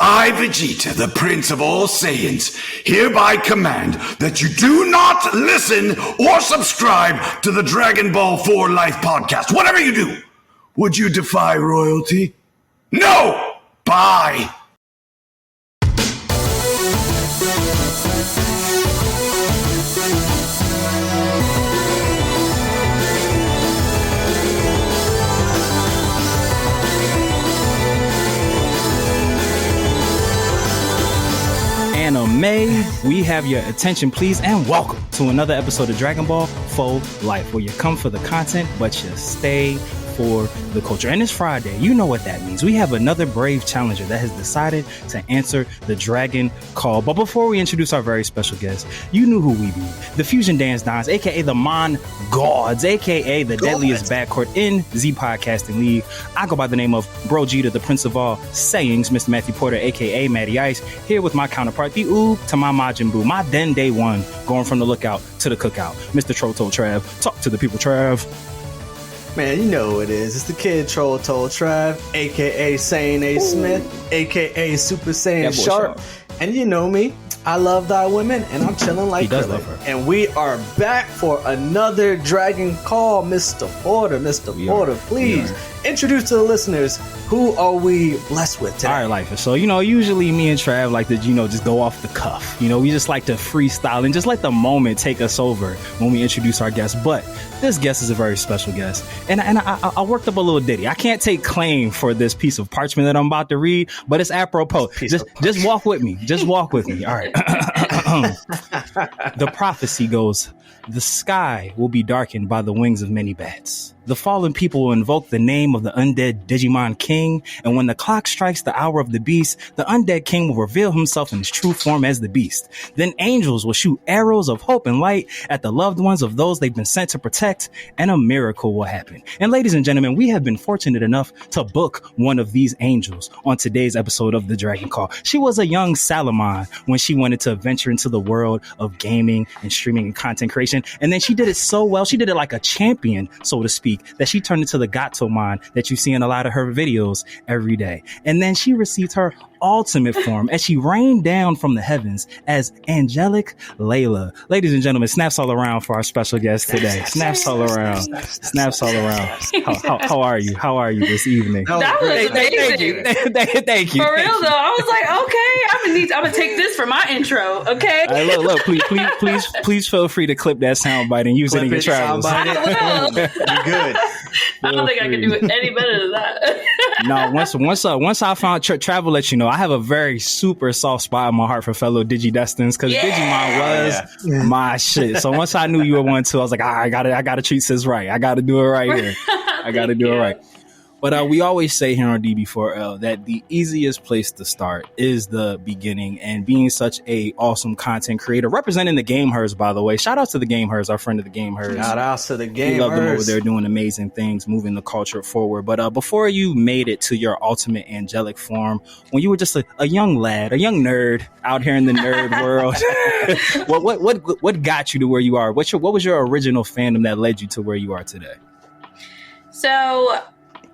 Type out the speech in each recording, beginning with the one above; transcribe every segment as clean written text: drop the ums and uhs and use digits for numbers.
I, Vegeta, the Prince of all Saiyans, hereby command that you do not listen or subscribe to the Dragon Ball 4 Life podcast. Whatever you do, would you defy royalty? No! Bye! Anime, we have your attention please, and welcome to another episode of Dragon Ball 4 Life, where you come for the content but you stay for the culture. And it's Friday, you know what that means. We have another brave challenger that has decided to answer the Dragon Call. But before we introduce our very special guest, you knew who we be. The Fusion Dance Dons, aka the Mon Gods, aka the deadliest backcourt in Z Podcasting League. I go by the name of Bro Jeter, the Prince of all sayings, Mr. Matthew Porter, aka Matty Ice, here with my counterpart, the Oob to my Majin Buu, my Den Day One, going from the lookout to the cookout, Mr. Troto Trav. Talk to the people, Trav. Man, you know who it is. It's the kid Troll Toll Trav, aka Saiyan A. Smith, aka Super Saiyan Sharp. And you know me, I love thy women, and I'm chilling like Krillin. And we are back for another Dragon Call, Mr. Porter. Porter, please introduce to the listeners, who are we blessed with today? All right, Life. So, usually me and Trav like to, just go off the cuff. We just like to freestyle and just let the moment take us over when we introduce our guest. But this guest is a very special guest. And I worked up a little ditty. I can't take claim for this piece of parchment that I'm about to read, but it's apropos. Just walk with me. Just walk with me. All right. The prophecy goes, the sky will be darkened by the wings of many bats. The fallen people will invoke the name of the undead Digimon King, and when the clock strikes the hour of the beast, the undead king will reveal himself in his true form as the beast. Then angels will shoot arrows of hope and light at the loved ones of those they've been sent to protect, and a miracle will happen. And ladies and gentlemen, we have been fortunate enough to book one of these angels on today's episode of the Dragon Call. She was a young Salamon when she wanted to venture into the world of gaming and streaming and content creation, and then she did it so well, she did it like a champion, so to speak, that she turned into the Gatomon that you see in a lot of her videos every day. And then she received her ultimate form as she rained down from the heavens as Angelic Lela. Ladies and gentlemen, snaps all around for our special guest today. Snaps all around. Snaps all around. How are you? How are you this evening? That was amazing. Thank you. For real though, I was like, okay, I'm gonna take this for my intro. Okay. Look, please feel free to clip that soundbite and use it in your travels. I will. You're good. I don't think I can do it any better than that. No, once I found Travel, let you know, I have a very super soft spot in my heart for fellow Digidestins, because Digimon was my shit. So once I knew you were one too, I was like, I gotta treat sis right. I gotta do it right here. I gotta do it right. But we always say here on DB4L that the easiest place to start is the beginning, and being such a awesome content creator, representing the GameHERS, by the way. Shout out to the GameHERS, our friend of the GameHERS. Shout out to the GameHERS. We love them over there doing amazing things, moving the culture forward. But before you made it to your ultimate angelic form, when you were just a young lad, a young nerd out here in the nerd world, what got you to where you are? What was your original fandom that led you to where you are today? So,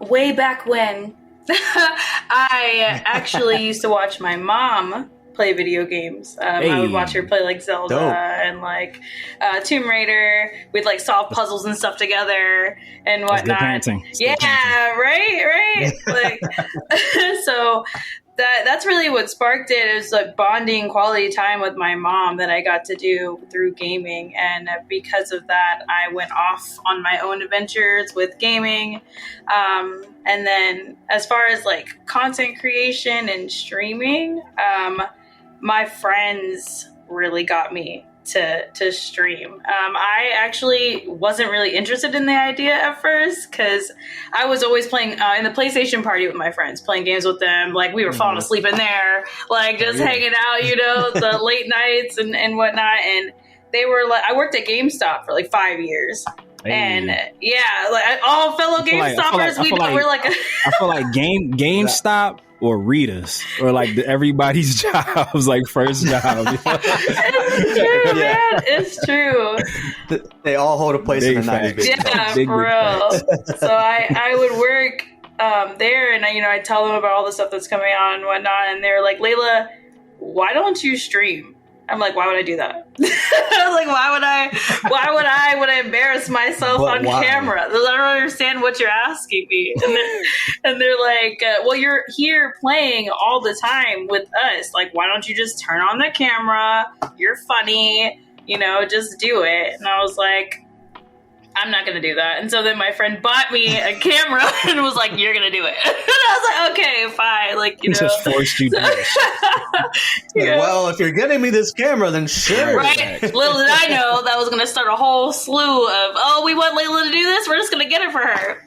way back when, I actually used to watch my mom play video games. I would watch her play like Zelda and like Tomb Raider. We'd like solve puzzles and stuff together and whatnot. That's good parenting. Right. Like, so that's really what sparked it. It was like bonding quality time with my mom that I got to do through gaming. And because of that, I went off on my own adventures with gaming. And then as far as like content creation and streaming, my friends really got me to stream. I actually wasn't really interested in the idea at first because I was always playing in the PlayStation party with my friends, playing games with them. Like we were falling asleep in there, like just hanging out, the late nights and whatnot. And they were like, I worked at GameStop for like 5 years. Hey. And like all fellow GameStoppers, I feel like GameStop or Rita's or like everybody's jobs, like first job. It's true, man. It's true. They all hold a place in the night. Yeah, for real. So I would work there, and I tell them about all the stuff that's coming on and whatnot, and they're like, Layla, why don't you stream? I'm like, why would I do that? Like, why would I embarrass myself on camera? I don't understand what you're asking me. And they're like, well, you're here playing all the time with us. Like, why don't you just turn on the camera? You're funny, just do it. And I was like, I'm not going to do that. And so then my friend bought me a camera and was like, you're going to do it. And I was like, okay, fine. Like, He just forced you to do it. Well, if you're getting me this camera, then sure. Right? Little did I know that was going to start a whole slew of, we want Layla to do this. We're just going to get it for her.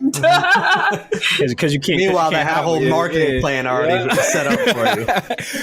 Because you can't. Meanwhile, they had a whole marketing plan already set up for you.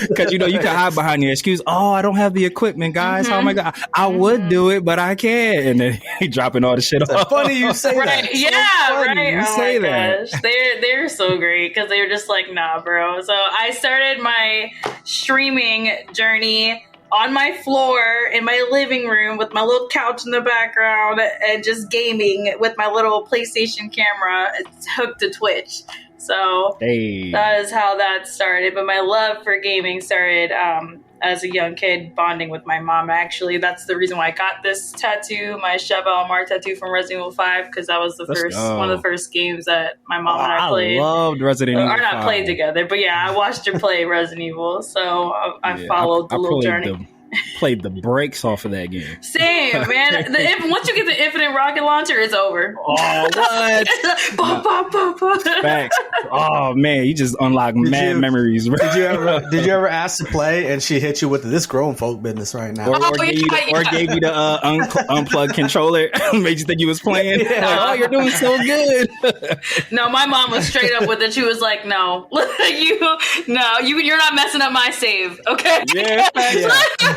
Because, you can hide behind your excuse. Oh, I don't have the equipment, guys. Oh, my God. I would do it, but I can't. And then he dropping all the shit off. Funny you say right. that. Yeah, right. You say that. Gosh. They're so great because they were just like, nah, bro. So I started my streaming journey on my floor in my living room with my little couch in the background and just gaming with my little PlayStation camera. It's hooked to Twitch. So that is how that started. But my love for gaming started as a young kid, bonding with my mom. Actually, that's the reason why I got this tattoo, my Chef Almar tattoo from Resident Evil 5, because that was one of the first games that my mom and I played. I loved Resident Evil 5. Or not played together, but yeah, I watched her play Resident Evil, so I followed the little journey. Played the brakes off of that game. Same, man. Once you get the infinite rocket launcher, it's over. Oh, what? Facts. Oh man, you just unlock memories. Bro. Did you ever ask to play and she hit you with this grown folk business right now? Or gave you the unplugged controller, made you think you was playing. Yeah. Like, oh, you're doing so good. No, my mom was straight up with it. She was like, "No, you're not messing up my save, okay?" Yeah.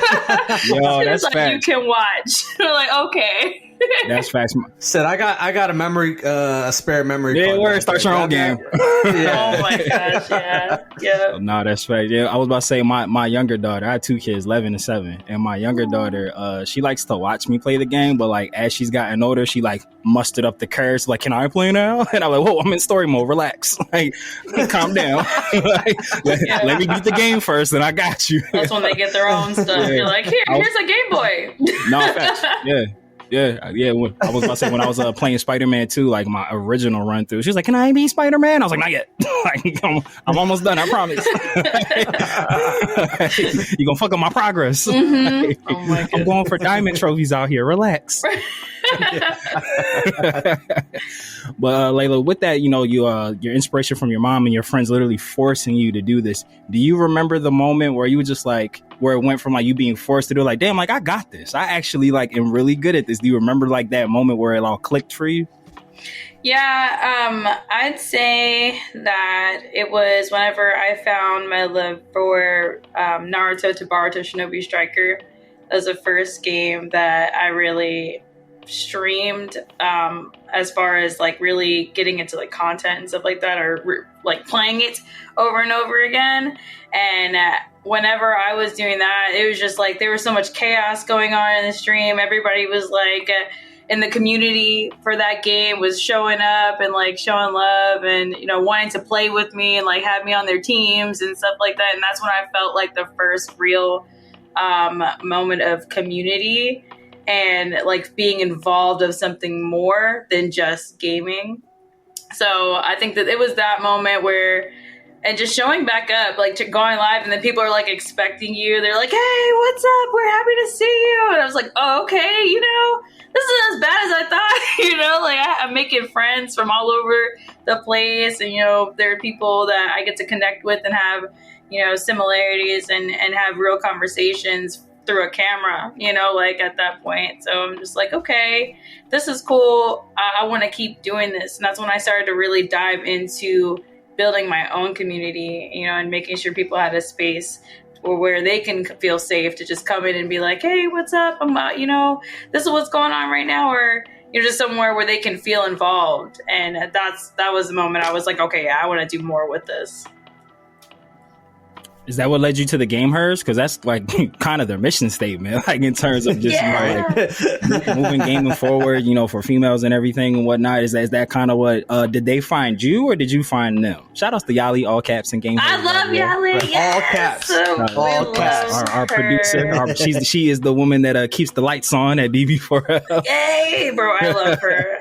Yo, that's like, facts. you can watch. We're like, okay. That's facts. Said I got a spare memory. Yeah, where start your own game. Yeah. Oh my gosh, yeah. No, that's fact. Yeah, I was about to say my younger daughter. I have 2 kids, 11 and 7, and my younger daughter, she likes to watch me play the game, but like as she's gotten older, she like mustered up the courage. Like, can I play now? And I'm like, whoa, I'm in story mode. Relax. Like, calm down. Let me beat the game first, and I got you. That's when they get their own stuff. Yeah. You're like, here's a Game Boy. No, facts. Yeah. I was about to say when I was playing Spider-Man 2, like my original run through, she was like, "Can I be Spider-Man?" I was like, "Not yet. Like, I'm almost done. I promise." You gonna fuck up my progress? Mm-hmm. Oh my goodness. I'm going for diamond trophies out here. Relax. But Layla, with that, your inspiration from your mom and your friends literally forcing you to do this. Do you remember the moment where you were just like, where it went from like you being forced to do, like, damn, like I got this. I actually like am really good at this. Do you remember like that moment where it all clicked for you? Yeah, I'd say that it was whenever I found my love for Naruto to Boruto Shinobi Striker. That was the first game that I really streamed as far as like really getting into like content and stuff like that, or like playing it over and over again. And whenever I was doing that, it was just like there was so much chaos going on in the stream. Everybody was like in the community for that game was showing up and like showing love and wanting to play with me and like have me on their teams and stuff like that. And that's when I felt like the first real moment of community and like being involved of something more than just gaming. So I think that it was that moment where, and just showing back up, like going live, and then people are like expecting you. They're like, "Hey, what's up? We're happy to see you." And I was like, "Oh, okay, this isn't as bad as I thought." Like I'm making friends from all over the place, and there are people that I get to connect with and have similarities and have real conversations through a camera, like at that point. So I'm just like, okay, this is cool. I want to keep doing this. And that's when I started to really dive into building my own community, and making sure people had a space where they can feel safe to just come in and be like, "Hey, what's up? I'm this is what's going on right now," or just somewhere where they can feel involved. And that was the moment I was like, okay, yeah, I want to do more with this. Is that what led you to the GameHERS? Because that's like kind of their mission statement, like in terms of just moving gaming forward, for females and everything and whatnot. Is that kind of what? Did they find you or did you find them? Shout out to Yali, all caps and GameHERS. I love Yali. Yes. All caps. All caps. Our producer. She is the woman that keeps the lights on at DB4L. Yay, bro! I love her.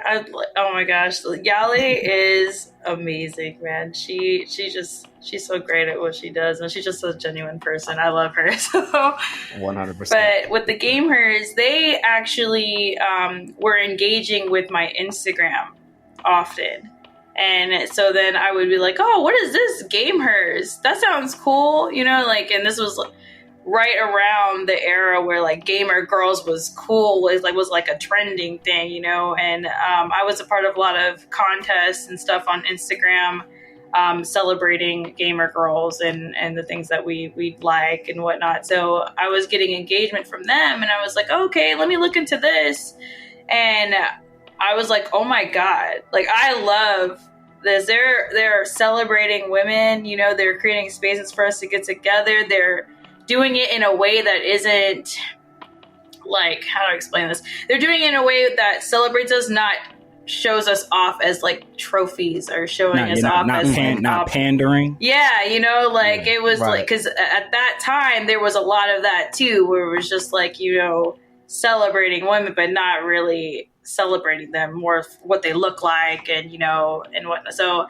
Oh my gosh, Yali is amazing, man. She's so great at what she does, and she's just a genuine person. I love her. So 100%. But with the GameHERS, they actually were engaging with my Instagram often. And so then I would be like, oh, what is this? GameHERS. That sounds cool. And this was right around the era where like gamer girls was cool, was like a trending thing, and I was a part of a lot of contests and stuff on Instagram, celebrating gamer girls and the things that we like and whatnot. So I was getting engagement from them, and I was like, okay, let me look into this. And I was like, oh my God, like I love this. They're celebrating women, they're creating spaces for us to get together. They're doing it in a way that isn't like, how do I explain this? They're doing it in a way that celebrates us, not shows us off as like trophies or showing us off as not pandering. Yeah, it was like, because at that time there was a lot of that too, where it was just like, celebrating women, but not really celebrating them, more what they look like and and whatnot. So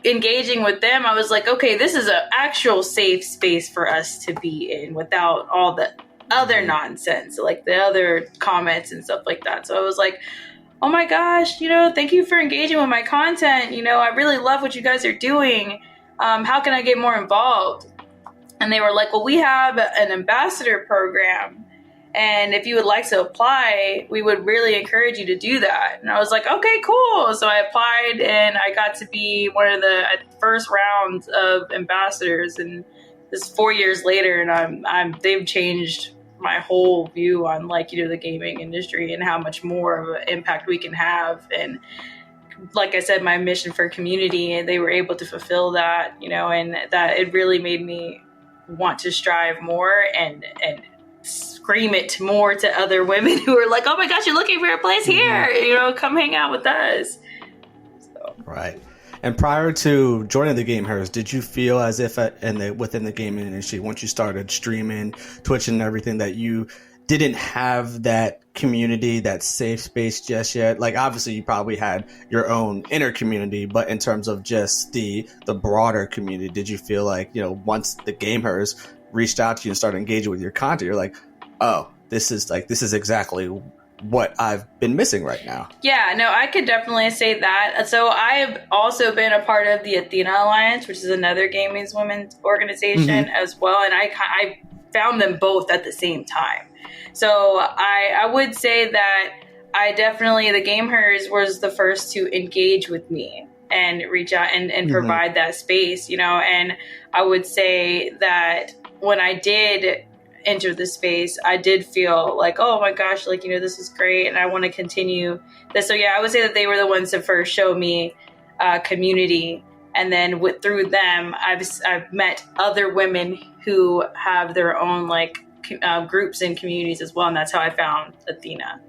engaging with them, I was like, okay, this is an actual safe space for us to be in without all the other nonsense, like the other comments and stuff like that. So I was like, oh my gosh, thank you for engaging with my content. I really love what you guys are doing. How can I get more involved? And they were like, well, we have an ambassador program, and if you would like to apply, we would really encourage you to do that. And I was like, okay, cool. So I applied, and I got to be one of the first rounds of ambassadors. And this is 4 years later, and they've changed my whole view on the gaming industry and how much more of an impact we can have. And like I said, my mission for community, and they were able to fulfill that, and that it really made me want to strive more and scream it more to other women who are like, oh my gosh, you're looking for a place here, come hang out with us. So. Right. And prior to joining the GameHERS, did you feel as if within the gaming industry, once you started streaming, Twitch and everything, that you didn't have that community, that safe space just yet? Like, obviously you probably had your own inner community, but in terms of just the broader community, did you feel like, once the GameHERS reached out to you and started engaging with your content, you're like, oh, this is exactly what I've been missing right now? Yeah, no, I could definitely say that. So I've also been a part of the Athena Alliance, which is another gaming women's organization as well. And I found them both at the same time. So I would say that I definitely, the GameHERS was the first to engage with me and reach out and provide that space, and I would say that when I did enter the space, I did feel like, oh my gosh, this is great, and I want to continue this. So yeah, I would say that they were the ones to first show me community, and then through them, I've met other women who have their own groups and communities as well, and that's how I found Athena.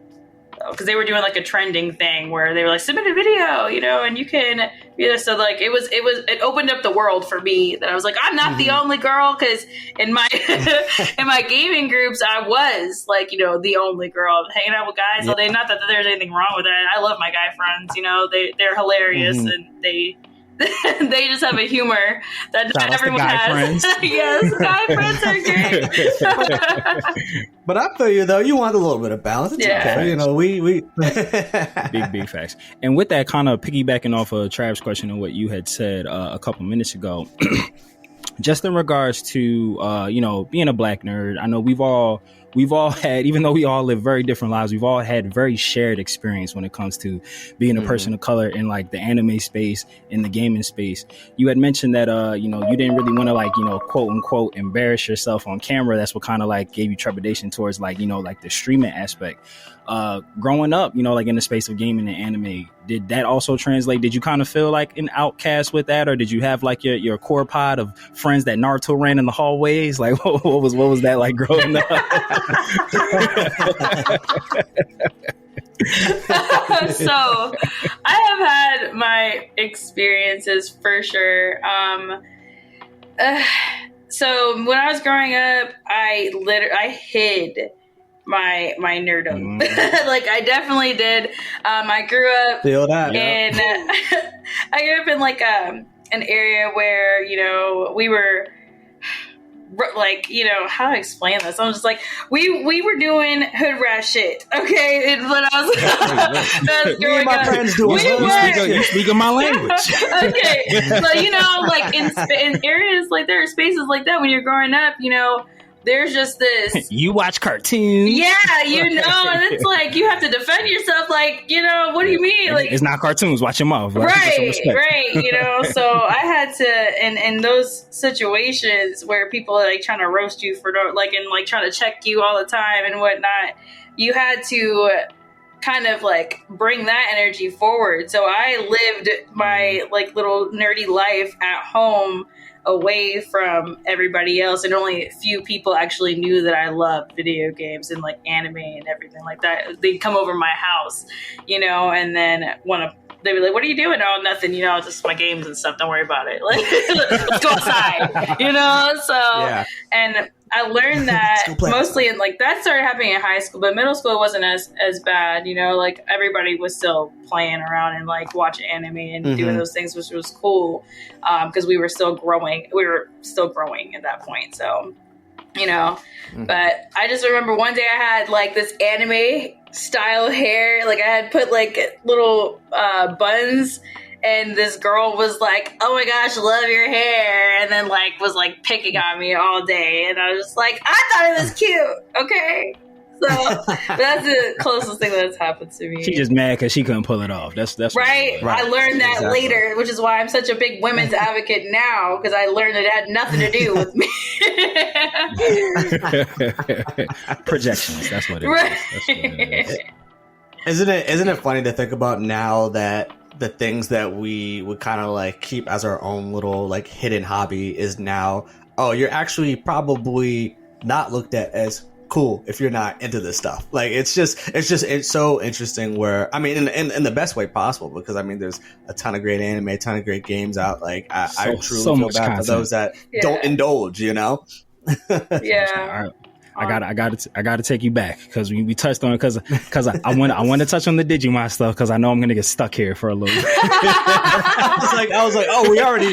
Because they were doing a trending thing where they were like, submit a video, and you can be there. So it opened up the world for me, that I was like, I'm not the only girl. Because in my in my gaming groups, I was the only girl hanging out with guys all day. Not that there's anything wrong with that. I love my guy friends. They're hilarious, and they just have a humor that not everyone has. Yes, guy friends are great. But I feel you though. You want a little bit of balance. It's okay. We big facts. And with that, kind of piggybacking off of Trav's question and what you had said a couple minutes ago, just in regards to being a black nerd, I know we've all we've all had, even though we all live very different lives, we've all had very shared experience when it comes to being a person of color in like the anime space, in the gaming space. You had mentioned that, you didn't really want to like, quote unquote, embarrass yourself on camera. That's what kind of like gave you trepidation towards like, like the streaming aspect. Growing up, like in the space of gaming and anime, did that also translate? Did you kind of feel like an outcast with that, or did you have like your core pod of friends that Naruto ran in the hallways? Like, what was that like growing up? So, I have had my experiences for sure. So when I was growing up, I hid my nerdom. Like I definitely did. I grew up in I grew up in like an area where we were like how to explain this. I'm just like we were doing hood rat shit. Okay, and when I was growing up, friends doing you speak my language. Okay, so like in areas like there are spaces like that when you're growing up, there's just this. You watch cartoons. Yeah, and it's like you have to defend yourself. Like, what do you mean? Like, it's not cartoons. Watch your mouth. Right. So I had to, in those situations where people are like trying to roast you for and trying to check you all the time and whatnot, you had to kind of like bring that energy forward. So I lived my like little nerdy life at home, away from everybody else, and only a few people actually knew that I loved video games and like anime and everything like that. They'd come over my house, and then they'd be like, "What are you doing?" "Oh, nothing, just my games and stuff. Don't worry about it. Like, let's go outside." So yeah. And I learned that mostly in like that started happening in high school, but middle school wasn't as bad. Like everybody was still playing around and like watching anime and doing those things, which was cool because we were still growing. We were still growing at that point. So, but I just remember one day I had like this anime style hair. Like I had put like little buns. And this girl was like, "Oh my gosh, love your hair," and then like was like picking on me all day, and I was just like, "I thought it was cute." Okay, so that's the closest thing that's happened to me. She just mad because she couldn't pull it off. That's right. I learned that later, which is why I'm such a big women's advocate now, because I learned that it had nothing to do with me. Projections. That's what it is. That's what it is. Isn't it funny to think about now that the things that we would kind of like keep as our own little like hidden hobby is now, you're actually probably not looked at as cool if you're not into this stuff. Like it's so interesting where, I mean, in the best way possible, because I mean, there's a ton of great anime, a ton of great games out. Like I truly feel bad content for those that don't indulge, Yeah. I gotta take you back because we touched on it because I want to touch on the Digimon stuff because I know I'm gonna get stuck here for a little bit. I was like, oh, you're already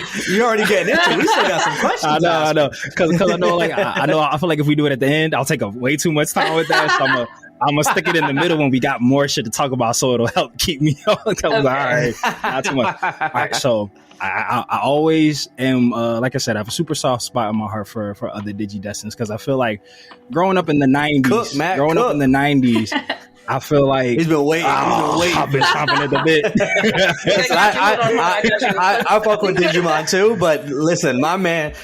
getting into it. We still got some questions. I know because I know I feel like if we do it at the end, I'll take up way too much time with that. So I'm gonna stick it in the middle when we got more shit to talk about, so it'll help keep me on. Okay. All right, not too much. All right, so. I always am, like I said, I have a super soft spot in my heart for other Digidestins because I feel like growing up in the 90s, I feel like he's been waiting. I've been chomping at the bit. I fuck with Digimon too, but listen, my man,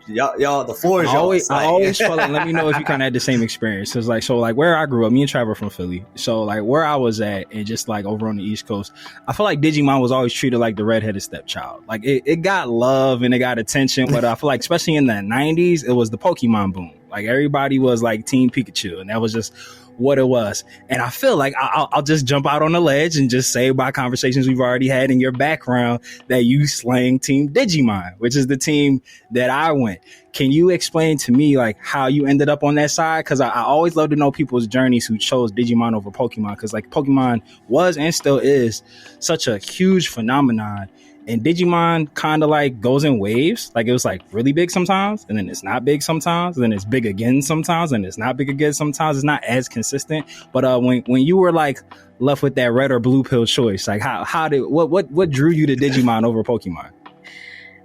y'all, the floor is yours. I always felt like, let me know if you kind of had the same experience. Cause like where I grew up, me and Trevor from Philly. So like where I was at, and just like over on the East Coast, I feel like Digimon was always treated like the redheaded stepchild. Like it got love and it got attention, but I feel like especially in the 90s, it was the Pokemon boom. Like everybody was like Team Pikachu, and that was just what it was. And I feel like I'll just jump out on the ledge and just say by conversations we've already had in your background that you slang Team Digimon, which is the team that I went. Can you explain to me like how you ended up on that side? Because I always love to know people's journeys who chose Digimon over Pokemon, because like Pokemon was and still is such a huge phenomenon. And Digimon kind of like goes in waves. Like it was like really big sometimes, and then it's not big sometimes, and then it's big again sometimes, and it's not big again sometimes. It's not as consistent. But when you were like left with that red or blue pill choice, like what drew you to Digimon over Pokemon?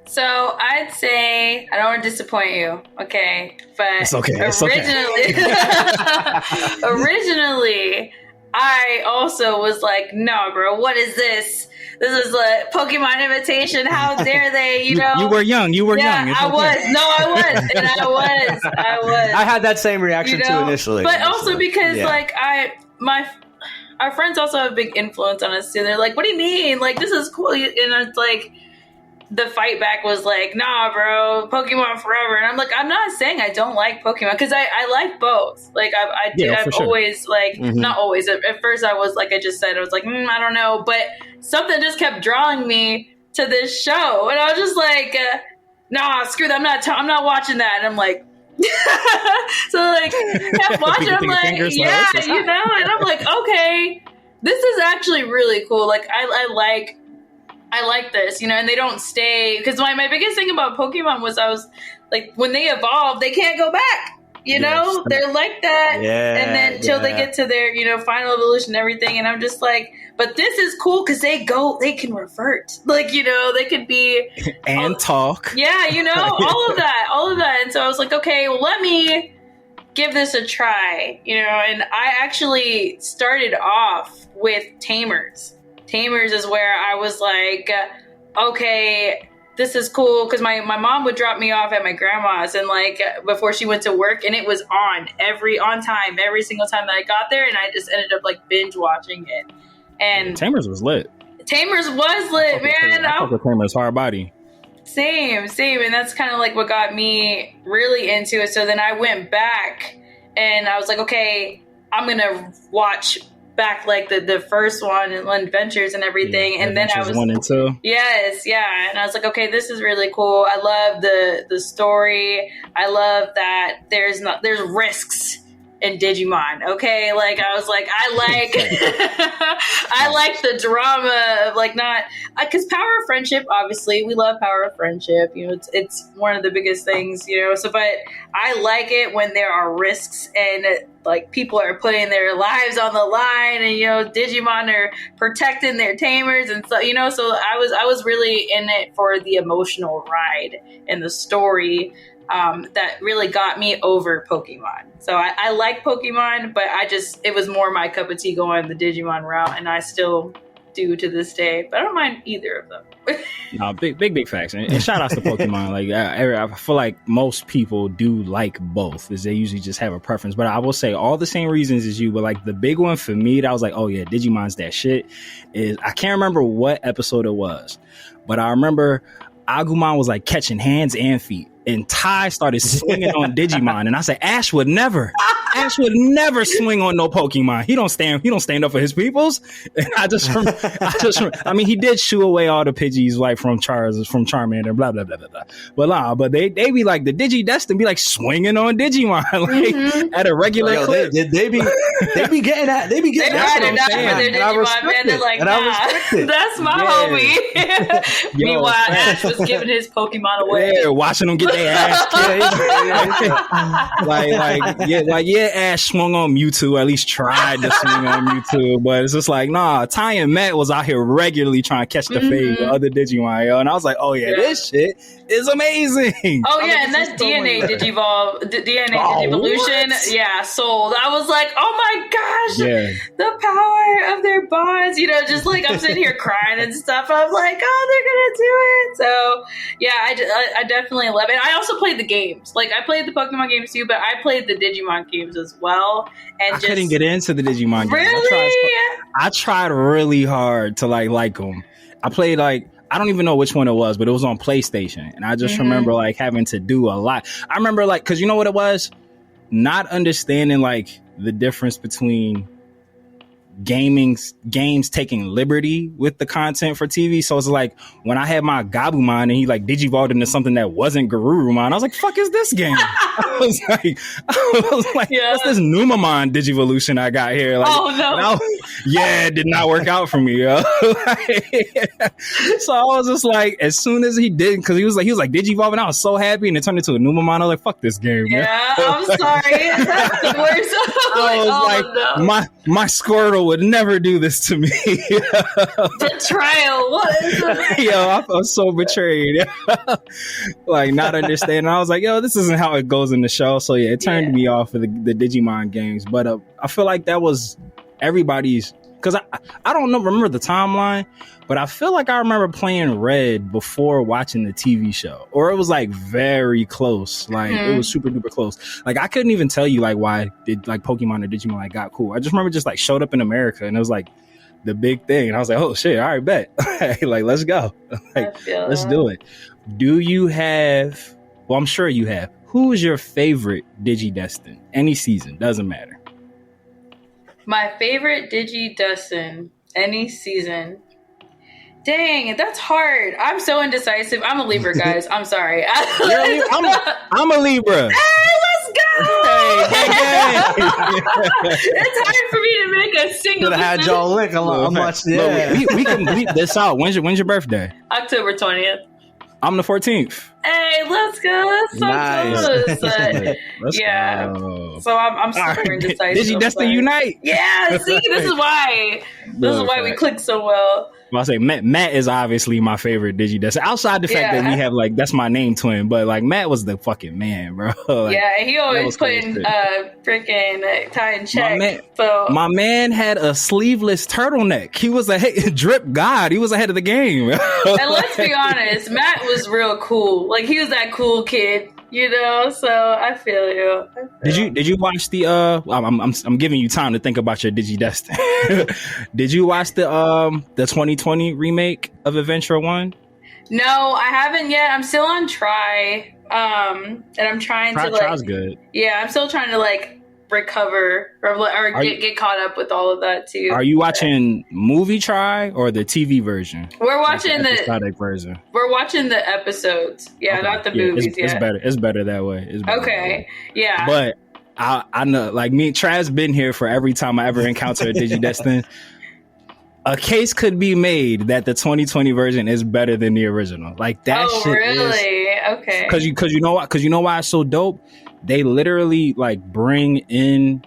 So I'd say I don't want to disappoint you, okay? But it's okay. Originally, I also was like, no, bro, what is this? This is a Pokemon imitation. How dare they? You know, you were young. I was. And I was. I had that same reaction too initially, but also because like our friends also have a big influence on us too. They're like, what do you mean? Like, this is cool. And it's like, the fight back was like, nah, bro, Pokemon forever. And I'm like, I'm not saying I don't like Pokemon, because I like both. Like, I've always, like, not always. At first, I was, like I just said, I was like, I don't know. But something just kept drawing me to this show. And I was just like, nah, screw that. I'm not watching that. And I'm like, so, like, kept watching. I'm like, yeah, you know? And I'm like, okay, this is actually really cool. Like, I like this, you know, and they don't stay, because my biggest thing about Pokemon was I was like, when they evolve, they can't go back, you know, they're like that, and then until they get to their, you know, final evolution and everything, and I'm just like, but this is cool because they can revert, like, you know, they could be and talk, you know, all of that, and so I was like, okay, well, let me give this a try, you know, and I actually started off with Tamers. Tamers is where I was like, okay, this is cool, because my mom would drop me off at my grandma's, and like before she went to work, and it was on time every single time that I got there, and I just ended up like binge watching it. And Tamers was lit. Tamers was lit, man. I fuck with Tamers hard body. Same, and that's kind of like what got me really into it. So then I went back, and I was like, okay, I'm gonna watch back like the first one and Adventures and everything, and then I was 1 and 2. And I was like, okay, this is really cool. I love the story. I love that there's risks in Digimon. Okay, like I was like, I like the drama of like not because Power of Friendship. Obviously, we love Power of Friendship. You know, it's one of the biggest things. You know, so but I like it when there are risks and like people are putting their lives on the line, and you know, Digimon are protecting their tamers, and so you know, so I was really in it for the emotional ride and the story. That really got me over Pokemon. So I like Pokemon, but it was more my cup of tea going the Digimon route, and I still do to this day, but I don't mind either of them. No, big facts. And shout outs to Pokemon. Like I feel like most people do like both, is they usually just have a preference. But I will say all the same reasons as you, but like the big one for me that I was like, oh yeah, Digimon's that shit, is I can't remember what episode it was, but I remember Agumon was like catching hands and feet, and Ty started swinging on Digimon, and I said, Ash would never swing on no Pokemon. He don't stand up for his peoples. And I mean, he did shoo away all the Pidgeys like from Charmander, blah blah blah blah blah. But they be like the Digidestin be like swinging on Digimon like at a regular clip. They be getting that. They be getting that. They ride or die for their Digimon, man. They're like, nah, that's my homie. Meanwhile, Ash was giving his Pokemon away. Yeah, watching them get their ass kicked. Ash swung on Mewtwo, at least tried to swing on Mewtwo, but it's just like, nah, Ty and Matt was out here regularly trying to catch the fade with other Digimon, yo, and I was like, oh yeah, this shit is amazing. Oh yeah, and that's DNA Digivolution, sold. I was like, oh my gosh, the power of their bonds, you know, just like I'm sitting here crying and stuff. I'm like, oh, they're gonna do it. So yeah, I definitely love it. I also played the games. Like I played the Pokemon games too, but I played the Digimon games as well. And I couldn't get into the Digimon games. Really? I tried really hard to like them. I played like, I don't even know which one it was, but it was on PlayStation. And I just remember like having to do a lot. I remember like, cause you know what it was? Not understanding like the difference between games taking liberty with the content for TV. So it's like when I had my Gabumon and he like digivolved into something that wasn't Garurumon, I was like, fuck is this game? I was like, what's this Numamon Digivolution I got here? Like, oh no. Yeah, it did not work out for me, yo. So I was just like, as soon as he did, because he was like Digivolve, and I was so happy, and it turned into a Numamon. I was like, fuck this game, man. Yeah, I'm sorry. That's the worst. My Squirtle would never do this to me. The trial. What is it? Yo, I felt so betrayed. Like, not understanding. I was like, yo, this isn't how it goes in the show. So yeah, it turned me off of the Digimon games. But I feel like that was everybody's, because I don't remember the timeline, but I feel like I remember playing Red before watching the TV show, or it was like very close. Like it was super duper close. Like I couldn't even tell you like why did like Pokemon or Digimon like got cool. I just remember just like showed up in America and it was like the big thing, and I was like, oh shit, all right, bet. Like let's go. Like let's do it. Do you have, well, I'm sure you have, who is your favorite Digidestin? Any season, doesn't matter. My favorite Digidestin, any season. Dang, that's hard. I'm so indecisive. I'm a Libra, guys. I'm sorry. I'm a Libra. Hey, let's go! Hey. It's hard for me to make a single. Could have had y'all lick a lot much. Yeah, we can bleep this out. When's your birthday? October 20th. I'm the 14th. Hey, let's go. That's so Nice. close. Let's go. So I'm super indecisive. Digidestin unite. Yeah, see, this is why we click so well. Well, I say Matt is obviously my favorite Digidestin. Outside the fact that we have like, that's my name twin, but like Matt was the fucking man, bro. Like, yeah, he always putting freaking tie in check. My man had a sleeveless turtleneck. He was a drip god. He was ahead of the game. And let's be honest, Matt was real cool. Like he was that cool kid, you know. So I feel you. Did you watch the? I'm giving you time to think about your Digidestin. Did you watch the 2020 remake of Adventure 1? No, I haven't yet. I'm still on Try. And I'm trying to like. Try's good. Yeah, I'm still trying to like recover or get caught up with all of that too. Are you watching movie Try or the TV version? We're watching the episodic version. We're watching the episodes. Yeah, okay. Not the movies. It's better. It's better that way. It's better okay. Yeah. But I know, like me, Try's been here for every time I ever encounter a Digidestin. A case could be made that the 2020 version is better than the original. Like that shit really? Okay. Because you know what? Because you know why it's so dope? They literally like bring in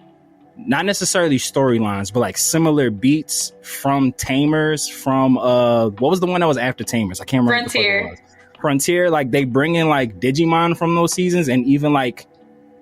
not necessarily storylines, but like similar beats from Tamers, from what was the one that was after Tamers? I can't remember. Frontier. Like they bring in like Digimon from those seasons and even like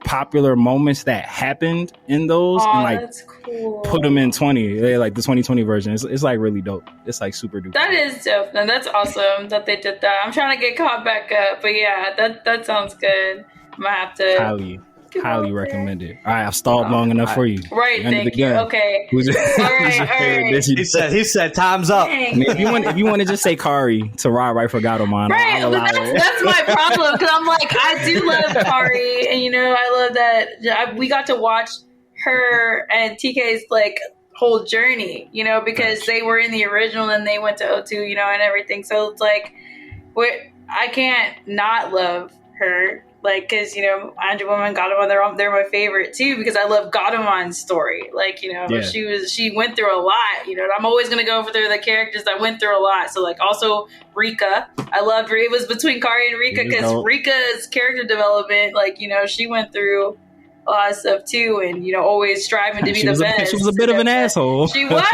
popular moments that happened in those and like that's cool. Put them in 20, like the 2020 version. It's like really dope. It's like super duper. That is dope. And that's awesome that they did that. I'm trying to get caught back up, but yeah, that sounds good. I'm gonna have to highly recommend it. All right, I've stalled long enough for you. Right, thank you. Okay. Who's your favorite He said time's up. If you want to just say Kari to right for Gatomon, right? That's my problem because I'm like, I do love Kari, and you know, I love that we got to watch her and TK's like whole journey, you know, because they were in the original and they went to O2, you know, and everything. So it's like, I can't not love her. Like, because, you know, Andrew Woman, Gatomon, they're my favorite, too, because I love Gatomon's story. Like, you know, she went through a lot, you know, and I'm always going to go through the characters that went through a lot. So, like, also Rika. I loved Rika. It was between Kari and Rika, because Rika's character development, like, you know, she went through a lot of stuff, too, and, you know, always striving to be the best. She was a bit of an asshole. She was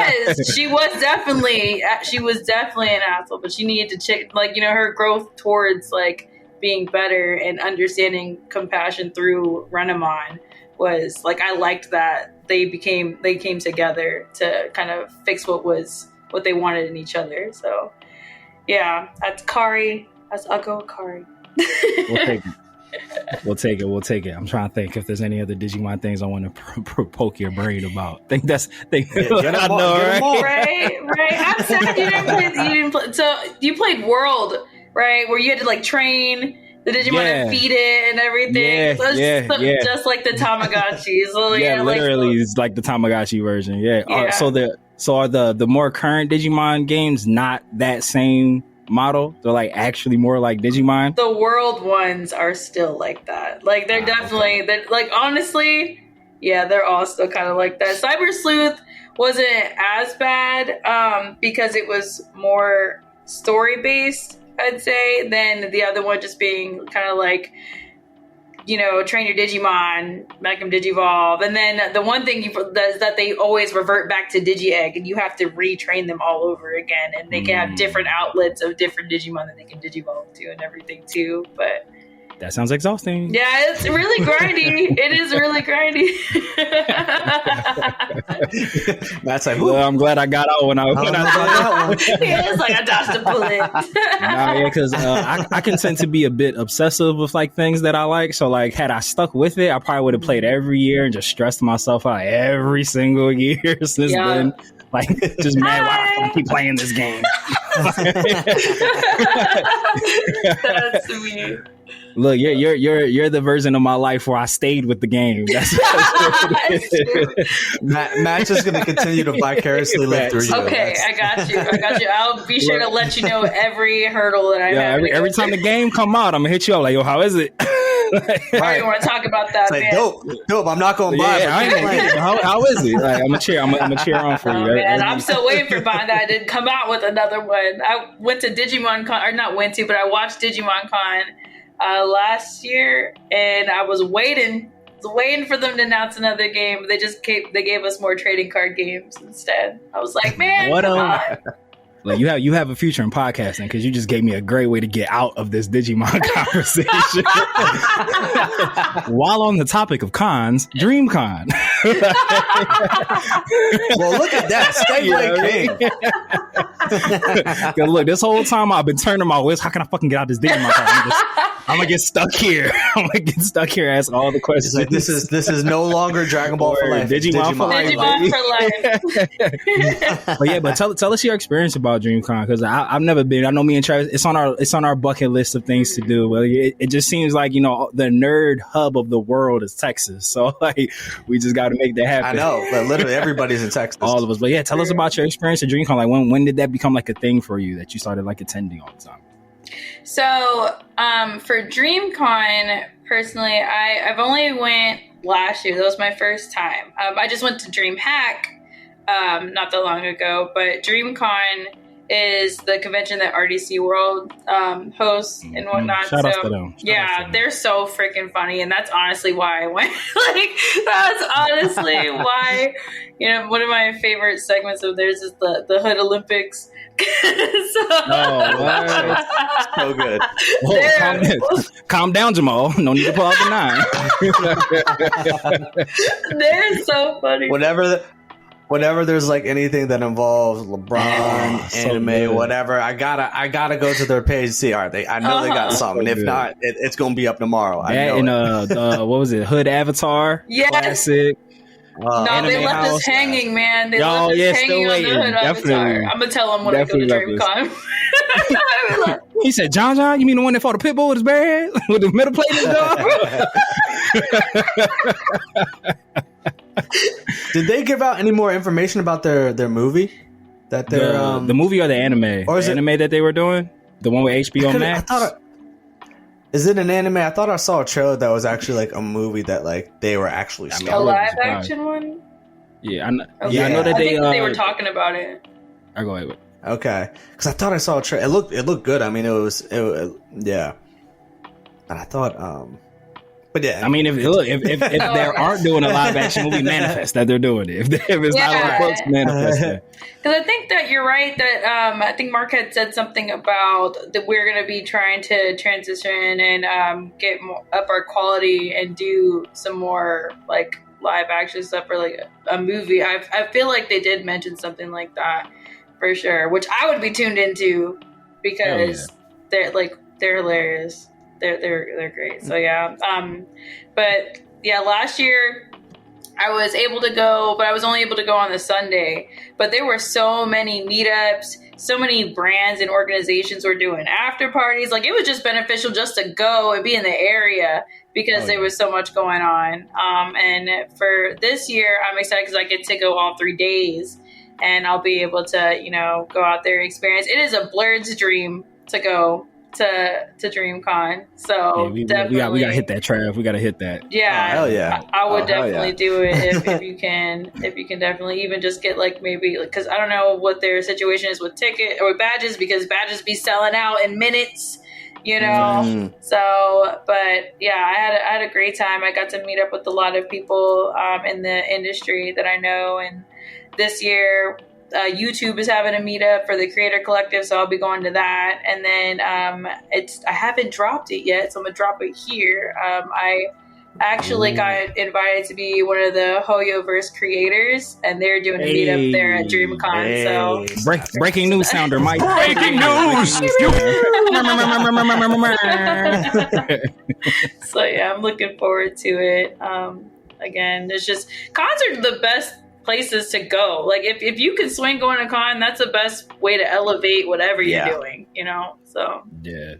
definitely an asshole, but she needed to check, like, you know, her growth towards, like, being better and understanding compassion through Renamon was like, I liked that they came together to kind of fix what they wanted in each other. So yeah, that's Kari. I'll go with Kari. We'll take it. I'm trying to think if there's any other Digimon things I want to poke your brain about. I know, right? I'm sad you didn't play. So you played World, right? Where you had to like train the Digimon and feed it and everything. Just like the Tamagotchi. So, literally, it's like the Tamagotchi version. Yeah. So are the more current Digimon games not that same model? They're like actually more like Digimon. The World ones are still like that. Like they're definitely they're like honestly, yeah, they're all still kind of like that. Cyber Sleuth wasn't as bad because it was more story based, I'd say, than the other one just being kind of like, you know, train your Digimon, make them Digivolve. And then the one thing is that they always revert back to Digi-Egg, and you have to retrain them all over again. And they can have different outlets of different Digimon that they can Digivolve to and everything too. But that sounds exhausting. yeah, it's really grindy. It is really grindy. Matt's like, well, I'm glad I got out when I that one. Yeah, it's like I dodged a bullet. Nah, yeah, because I can tend to be a bit obsessive with like things that I like. So like, had I stuck with it, I probably would have played every year and just stressed myself out every single year since then. Like, just mad why I keep playing this game. That's sweet. Look, you're the version of my life where I stayed with the game. That's Matt's just going to continue to vicariously live through you. Okay, I got you. I'll be sure to let you know every hurdle that I have. Every time the game come out, I'm gonna hit you up like, yo, how is it? I don't want to talk about that, like, man. Dope. I'm not going to buy it. How is it? Like, I'm gonna cheer on for you. Man, I'm still waiting for Bond. I did come out with another one. I went to Digimon Con, or not went to, but I watched Digimon Con last year, and I was waiting for them to announce another game. They gave us more trading card games instead. I was like, man, come on. Like you have a future in podcasting because you just gave me a great way to get out of this Digimon conversation. While on the topic of cons, DreamCon. Well, look at that. Stay king. Look, this whole time I've been turning my wits. How can I fucking get out of this Digimon con? I'm gonna get stuck here. Asking all the questions. Like, this is no longer Dragon Ball for life. Digimon for life. But yeah, but tell us your experience about DreamCon, because I've never been. I know me and Travis, it's on our bucket list of things to do. But it just seems like, you know, the nerd hub of the world is Texas, so like we just got to make that happen. I know, but literally everybody's in Texas, all of us. But yeah, tell us about your experience at DreamCon. Like when did that become like a thing for you that you started like attending all the time? So for DreamCon personally, I've only went last year. That was my first time. I just went to DreamHack not that long ago, but DreamCon is the convention that RDC World hosts and whatnot. Shout out to them. They're so freaking funny, and that's honestly why I went. Like, that's honestly why. You know, one of my favorite segments of theirs is the Hood Olympics. So good. Calm down, Jamal. No need to pull out the 9. They're so funny. Whenever there's like anything that involves LeBron, anime, whatever, I gotta go to their page and see. All right, I know they got something. If not, it's gonna be up tomorrow. What was it? Hood Avatar. Yes. Classic. No, they left us hanging, man. They left us hanging on the Hood Avatar. I'm gonna tell them when I go to DreamCon. He said, John, you mean the one that fought the pit bull with his bare head? With the metal plate in his dog? Did they give out any more information about their movie? That the movie or the anime? Or is it anime that they were doing? The one with HBO Max? Is it an anime? I thought I saw a trailer that was actually like a movie that like they were actually a live action one. Yeah, I know that I think they were talking about it. I go ahead with. Okay, because I thought I saw a trailer. It looked good. I mean, it yeah. And I thought, but yeah. I mean, if they aren't doing a live action movie, manifest that they're doing it. If it's not on the books, manifest it. Because I think that you're right that I think Mark had said something about that we're going to be trying to transition and get up our quality and do some more like live action stuff or like a movie. I feel like they did mention something like that for sure, which I would be tuned into because they're hilarious. They're great. So yeah. But yeah, last year I was able to go, but I was only able to go on the Sunday. But there were so many meetups, so many brands and organizations were doing after parties. Like, it was just beneficial just to go and be in the area because there was so much going on. And for this year, I'm excited because I get to go all 3 days and I'll be able to, you know, go out there and experience. It is a blurred's dream to go to DreamCon. So we gotta hit that, Trav. We gotta hit that. Yeah, hell yeah. I would definitely do it if you can. If you can definitely even just get like maybe, because I don't know what their situation is with ticket or badges, because badges be selling out in minutes. So, but yeah, I had a great time. I got to meet up with a lot of people in the industry that I know, and this year YouTube is having a meetup for the Creator Collective, so I'll be going to that. And then I haven't dropped it yet, so I'm gonna drop it here. I actually got invited to be one of the HoYoverse creators, and they're doing a meetup there at DreamCon. So breaking news sounder, Mike. Breaking news! So yeah, I'm looking forward to it. Again, there's just, cons are the best places to go. Like if you can swing going to con, that's the best way to elevate whatever you're doing, so yeah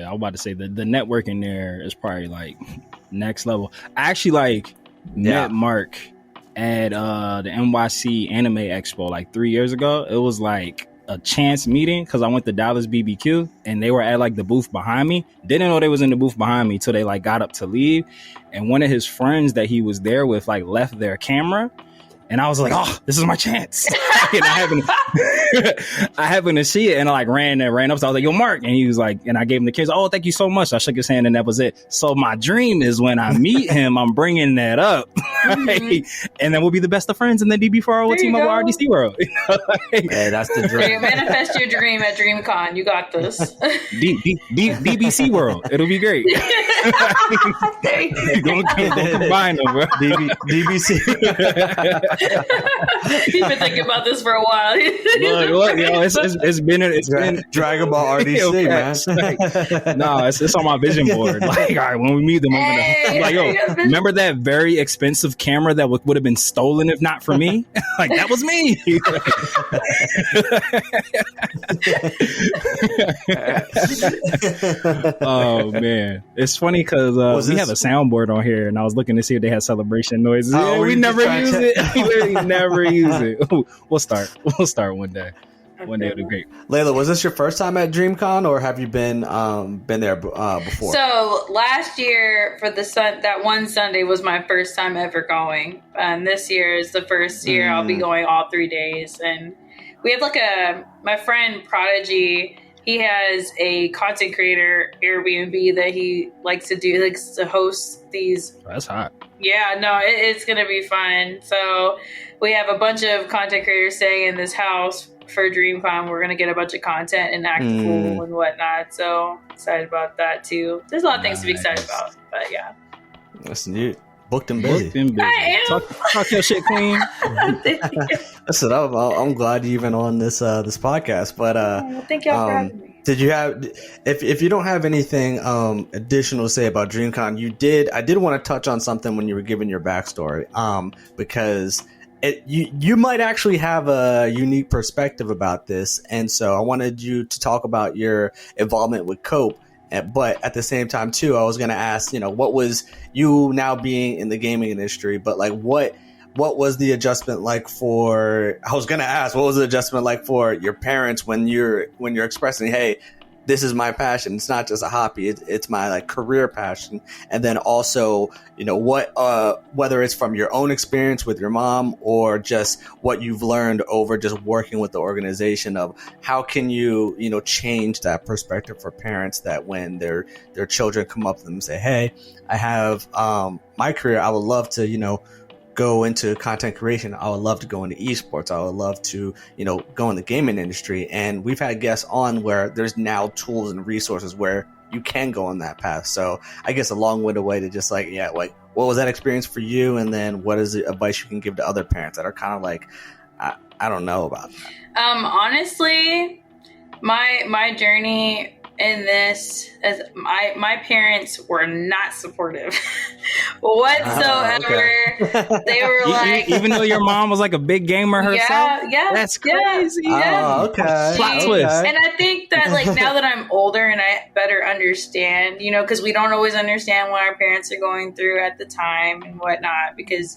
I was about to say the networking there is probably like next level. I actually met Mark at the NYC Anime Expo like 3 years ago. It was like a chance meeting because I went to Dallas BBQ and they were at like the booth behind me. Didn't know they was in the booth behind me till they like got up to leave, and one of his friends that he was there with like left their camera. And I was like, oh, this is my chance. And I happened to see it, and I like ran up. So I was like, yo, Mark. And he was like, and I gave him the kiss. Oh, thank you so much. I shook his hand, and that was it. So my dream is when I meet him, I'm bringing that up. Right? And then we'll be the best of friends, and then DB4L will team up with RDC World. Yeah, that's the dream. Manifest your dream at DreamCon. You got this. DBC World. It'll be great. Don't combine them, bro. DBC. You've been thinking about this for a while. Look, it's been Dragon Ball RDC, man. No, it's on my vision board. Like, all right, when we meet them, I'm like, yo, remember that very expensive camera that would have been stolen if not for me? Like, that was me. Oh man, it's funny because we have a soundboard on here, and I was looking to see if they had celebration noises. We never use it. We never use it. We'll start one day. One day it'll be great. Lela, was this your first time at DreamCon, or have you been there before? So last year for that one Sunday was my first time ever going, and this year is the first year I'll be going all 3 days. And we have like my friend Prodigy. He has a content creator Airbnb that he likes to do. He likes to host these. That's hot. Yeah, no, it's going to be fun. So we have a bunch of content creators staying in this house for DreamCon. We're going to get a bunch of content and act cool and whatnot. So excited about that too. There's a lot of things to be excited about, but yeah. That's neat. Booked and busy. I am. Talk your shit, queen. Listen, I'm glad you're even on this podcast. But thank y'all for having me. Did you have? If you don't have anything additional to say about DreamCon, I did want to touch on something when you were giving your backstory, because you might actually have a unique perspective about this, and so I wanted you to talk about your involvement with Cope. But at the same time, too, I was going to ask, what was you now being in the gaming industry, but like what was the adjustment like for? I was going to ask, what was the adjustment like for your parents when you're expressing, hey, this is my passion. It's not just a hobby. It's my like career passion. And then also, whether it's from your own experience with your mom or just what you've learned over just working with the organization of how can you, change that perspective for parents that when their children come up to them and say, hey, I have my career. I would love to, go into content creation. I would love to go into esports. I would love to, go in the gaming industry. And we've had guests on where there's now tools and resources where you can go on that path. So I guess a long-winded way to just what was that experience for you? And then what is the advice you can give to other parents that are kind of like, I don't know about that. Honestly, my journey in this, as my parents were not supportive whatsoever. They were like, even though your mom was like a big gamer herself. Yeah, that's crazy. Yeah. Oh, okay. Plot twist. And I think that now that I'm older and I better understand, because we don't always understand what our parents are going through at the time and whatnot, because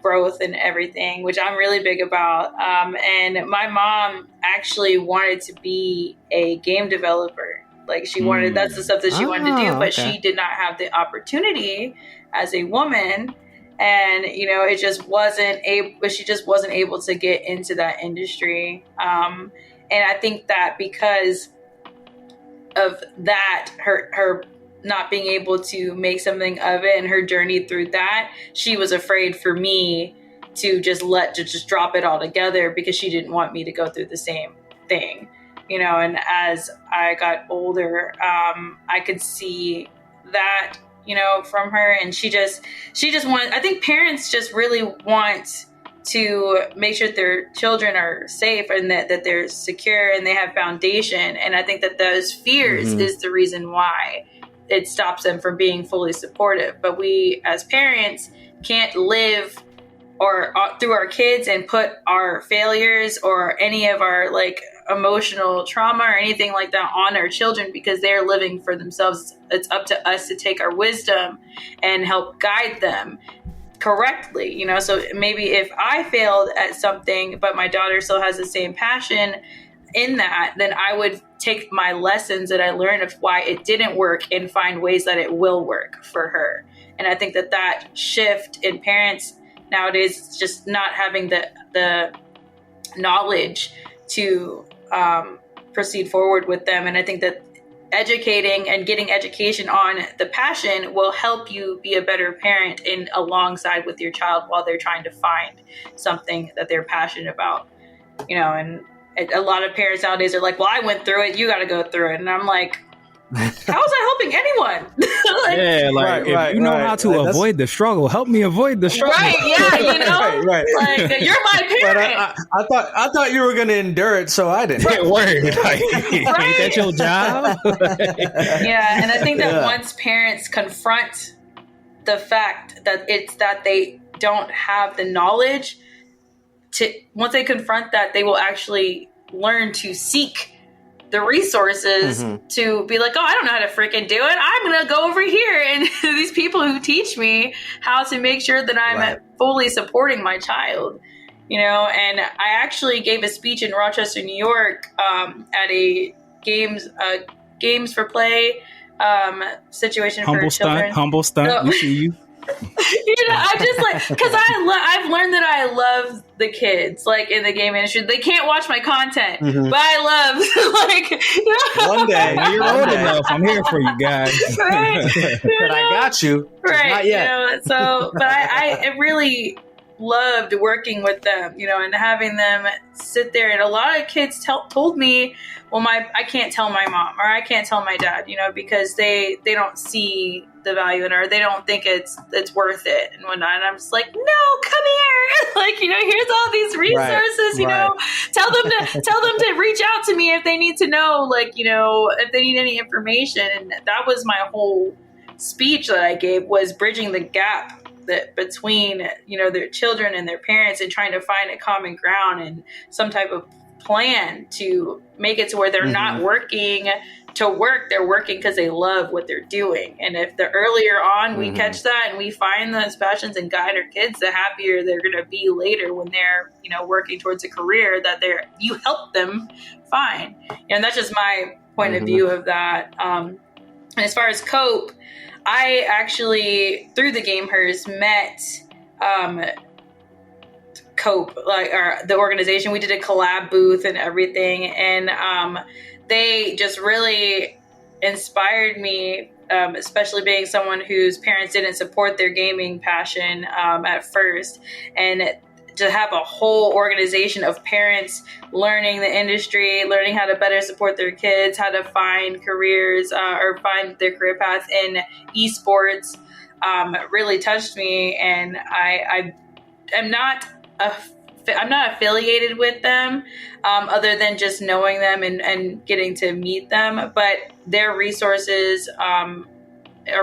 growth and everything, which I'm really big about. And my mom actually wanted to be a game developer Like she wanted, that's the stuff that she wanted to do, but okay. she did not have the opportunity as a woman. And, you know, she just wasn't able to get into that industry. And I think that because of that, her not being able to make something of it and her journey through that, she was afraid for me to just drop it all together, because she didn't want me to go through the same thing, you know. And as I got older, I could see that, you know, from her. And she just wanted, I think parents just really want to make sure their children are safe and that they're secure and they have foundation. And I think that those fears is the reason why it stops them from being fully supportive. But we as parents can't live or through our kids and put our failures or any of our like emotional trauma or anything like that on our children, because they're living for themselves. It's up to us to take our wisdom and help guide them correctly, you know. So maybe if I failed at something, but my daughter still has the same passion in that, then I would take my lessons that I learned of why it didn't work and find ways that it will work for her. And I think that shift in parents nowadays is just not having the knowledge to proceed forward with them. And I think that educating and getting education on the passion will help you be a better parent in alongside with your child while they're trying to find something that they're passionate about, you know. And a lot of parents nowadays are like, well, I went through it, you got to go through it. And I'm like, how is that helping anyone? If you know how to avoid the struggle, help me avoid the struggle. Right, yeah, you know, like you're my parent. But I thought you were going to endure it, so I didn't. Word, like, ain't that your job? Yeah, and I think that once parents confront the fact that it's that they don't have the knowledge, once they confront that, they will actually learn to seek the resources to be like, oh, I don't know how to freaking do it. I'm going to go over here. And these people who teach me how to make sure that I'm fully supporting my child, you know. And I actually gave a speech in Rochester, New York, at a games for play situation for children. Humble stunt. We see you. You know, I just like, because I've learned that I love the kids, like in the game industry. They can't watch my content, but I love, like, you know, one day you're old enough. I'm here for you guys. Right? But I got you. Right. Not yet. You know, so, but I really loved working with them, you know, and having them sit there. And a lot of kids told me, well, I can't tell my mom or I can't tell my dad, you know, because they don't see the value in it, or they don't think it's worth it and whatnot. And I'm just like, no, come here. Like, you know, here's all these resources, you know, tell them to reach out to me if they need to know, like, you know, if they need any information. And that was my whole speech that I gave, was bridging the gap that between, you know, their children and their parents, and trying to find a common ground and some type of plan to make it to where they're not working to work, they're working because they love what they're doing. And if the earlier on we catch that and we find those passions and guide our kids, the happier they're going to be later when they're, you know, working towards a career that you help them find. And that's just my point of view of that. And as far as Cope, I actually, through the GameHERS, met Cope, like, or the organization. We did a collab booth and everything, and they just really inspired me, especially being someone whose parents didn't support their gaming passion at first, and to have a whole organization of parents learning the industry, learning how to better support their kids, how to find careers or find their career path in esports, really touched me. And I'm not affiliated with them, other than just knowing them and getting to meet them. But their resources are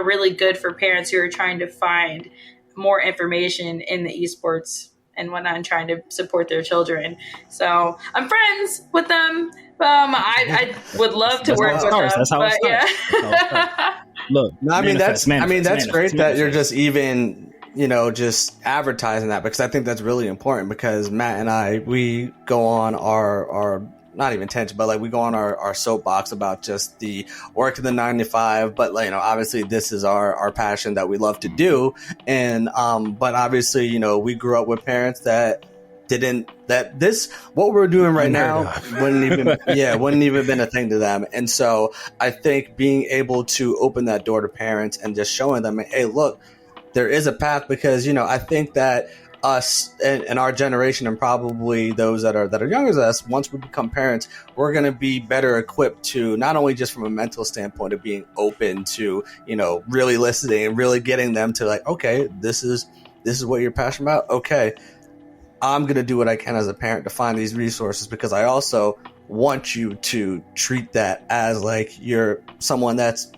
really good for parents who are trying to find more information in the esports and whatnot, and trying to support their children. So I'm friends with them. I would love to work with them. That's how it starts. Yeah. Look, that's great that you're just even, you know, just advertising that, because I think that's really important, because Matt and I, we go on our not even tangent, but like we go on our soapbox about just the work of the 9 to 5. But like, obviously this is our passion that we love to do. And, but obviously, we grew up with parents that what we're doing right now wouldn't even been a thing to them. And so I think being able to open that door to parents and just showing them, hey, look, there is a path, because, I think that us and our generation, and probably those that are younger than us, once we become parents, we're going to be better equipped to, not only just from a mental standpoint of being open to, really listening and really getting them to like, okay, this is what you're passionate about. Okay, I'm going to do what I can as a parent to find these resources, because I also want you to treat that as like you're someone that's,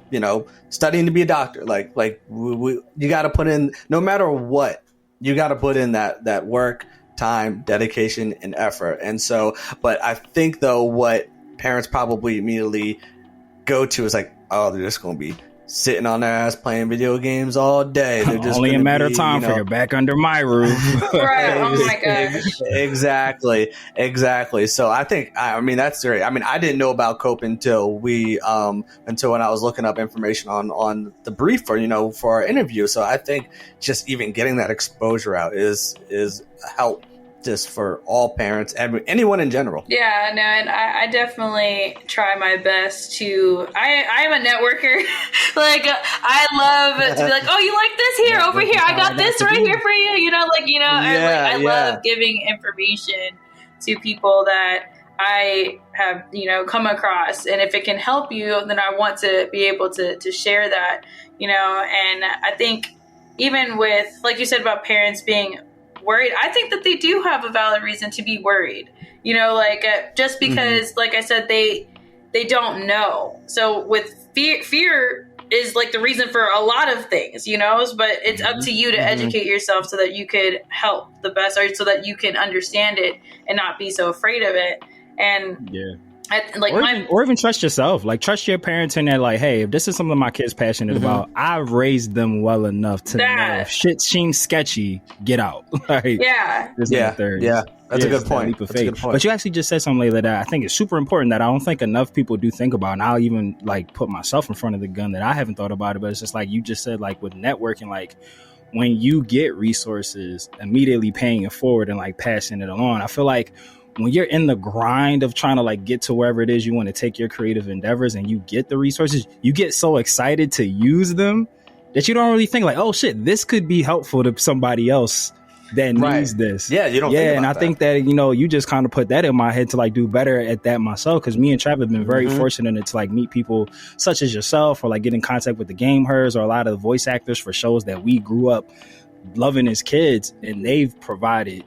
studying to be a doctor. Like you got to put in, no matter what, you got to put in that work, time, dedication, and effort. And so, but I think though, what parents probably immediately go to is like, oh, they're just going to be sitting on their ass playing video games all day. They're just only a matter of time for you're back under my roof. Right. Oh my gosh. Exactly. So I think, that's great. I didn't know about COPE until when I was looking up information on the brief for our interview. So I think just even getting that exposure out is a help just for all parents, anyone in general. Yeah, no, and I definitely try my best to. I'm a networker. I love to be like, oh, you like this here, over here. I got this right here for you. I love giving information to people that I have, come across, and if it can help you, then I want to be able to share that, and I think even with, like you said about parents being worried, I think that they do have a valid reason to be worried, just because, like I said, they don't know. So with fear is like the reason for a lot of things, but it's up to you to educate yourself so that you could help the best, or so that you can understand it and not be so afraid of it. And or even trust yourself. Like, trust your parents in that, like, hey, if this is something my kid's passionate about, I've raised them well enough to know if shit seems sketchy, get out. That's a good point. But you actually just said something, Layla, that I think is super important that I don't think enough people do think about. And I'll even like put myself in front of the gun that I haven't thought about it. But it's just like you just said, like with networking, like when you get resources, immediately paying it forward and like passing it along. I feel like when you're in the grind of trying to like get to wherever it is you want to take your creative endeavors, and you get the resources, you get so excited to use them that you don't really think like, oh shit, this could be helpful to somebody else that needs this. Yeah, you don't. Yeah, think and I think that you just kind of put that in my head to like do better at that myself, because me and Trav have been very fortunate to like meet people such as yourself, or like get in contact with the GameHERS or a lot of the voice actors for shows that we grew up loving as kids, and they've provided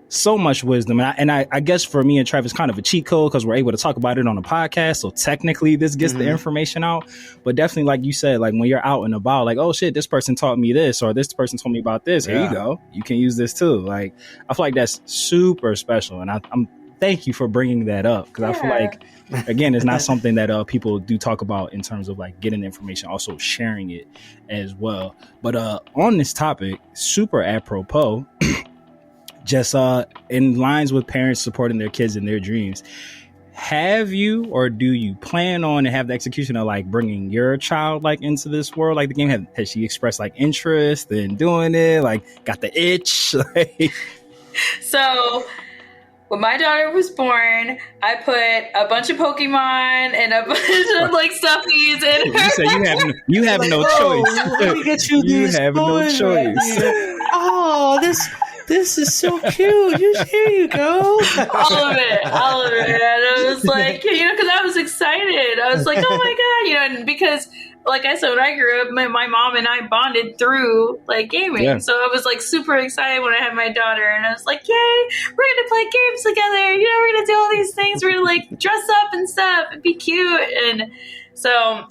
so much wisdom. And I guess for me and Travis, kind of a cheat code because we're able to talk about it on a podcast. So technically this gets the information out. But definitely, like you said, like when you're out and about, like, oh shit, this person taught me this, or this person told me about this. Here you go. You can use this too. Like, I feel like that's super special. And I'm thank you for bringing that up, because I feel like, again, it's not something that people do talk about in terms of like getting information, also sharing it as well. But on this topic, super apropos, just in lines with parents supporting their kids in their dreams, have you or do you plan on and have the execution of like bringing your child like into this world? Like the game, has she expressed like interest in doing it? Like got the itch? So when my daughter was born, I put a bunch of Pokemon and a bunch of like stuffies in her. You said you have no choice. Let me get you these. You have no choice. Oh, this is so cute. Here you go. All of it. And I was like, because I was excited. I was like, oh my God, and because, like I said, when I grew up, my mom and I bonded through like gaming. Yeah. So I was like super excited when I had my daughter, and I was like, yay, we're going to play games together. We're going to do all these things. We're going to like dress up and stuff and be cute. And so,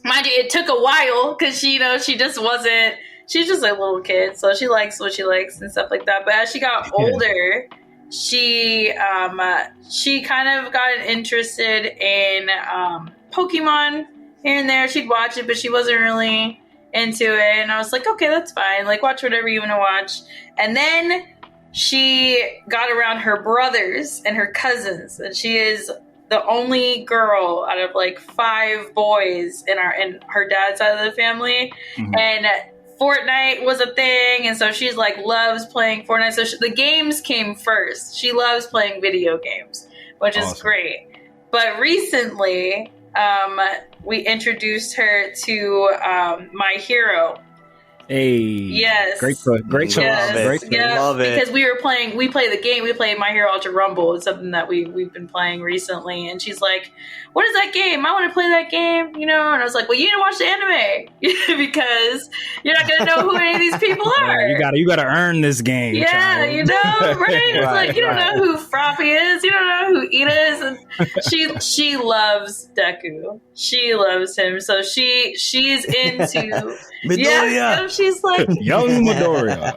mind you, it took a while because she just wasn't. She's just a little kid, so she likes what she likes and stuff like that. But as she got older, she kind of got interested in Pokemon here and there. She'd watch it, but she wasn't really into it. And I was like, okay, that's fine. Like, watch whatever you want to watch. And then she got around her brothers and her cousins, and she is the only girl out of like 5 boys in her dad's side of the family, and Fortnite was a thing, and so she's like loves playing Fortnite. So the games came first. She loves playing video games, which is great. But recently, we introduced her to My Hero. Hey, yes, great choice. Yes. Love it. Because we play the game. We play My Hero Ultra Rumble. It's something that we've been playing recently. And she's like, "What is that game? I want to play that game." And I was like, "Well, you need to watch the anime because you're not gonna know who any of these people are. You gotta earn this game." Yeah, child. right? It's like you don't know who Froppy is. You don't know who Ida is. And she loves Deku. She loves him. So she's into Midoriya. She's like young Midoriya.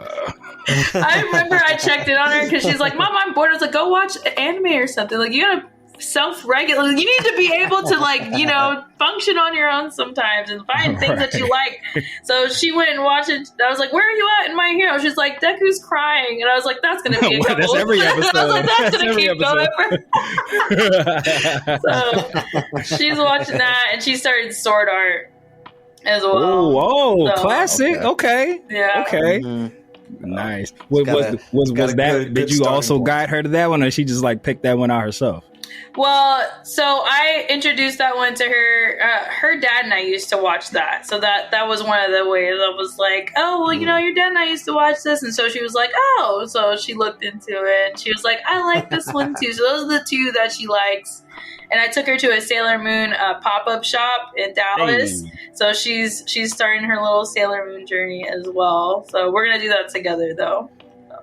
I remember I checked in on her because she's like, "Mom, I'm bored." I was like, "Go watch anime or something. Like, you gotta self-regulate. You need to be able to function on your own sometimes and find things that you like." So she went and watched it. I was like, "Where are you at in My Hero?" She's like, "Deku's crying," and I was like, "That's gonna be a couple." That's every episode. I was like, "That's gonna keep going." So she's watching that, and she started Sword Art as well. Whoa, classic. Okay. Yeah. Okay. Nice. Was that? Did you also guide her to that one, or she just like picked that one out herself? Well, so I introduced that one to her. Her dad and I used to watch that, so that was one of the ways I was like, "Oh, well, your dad and I used to watch this," and so she was like, "Oh," so she looked into it, and she was like, "I like this one too." So those are the 2 that she likes. And I took her to a Sailor Moon pop-up shop in Dallas. Hey. So she's starting her little Sailor Moon journey as well. So we're going to do that together, though.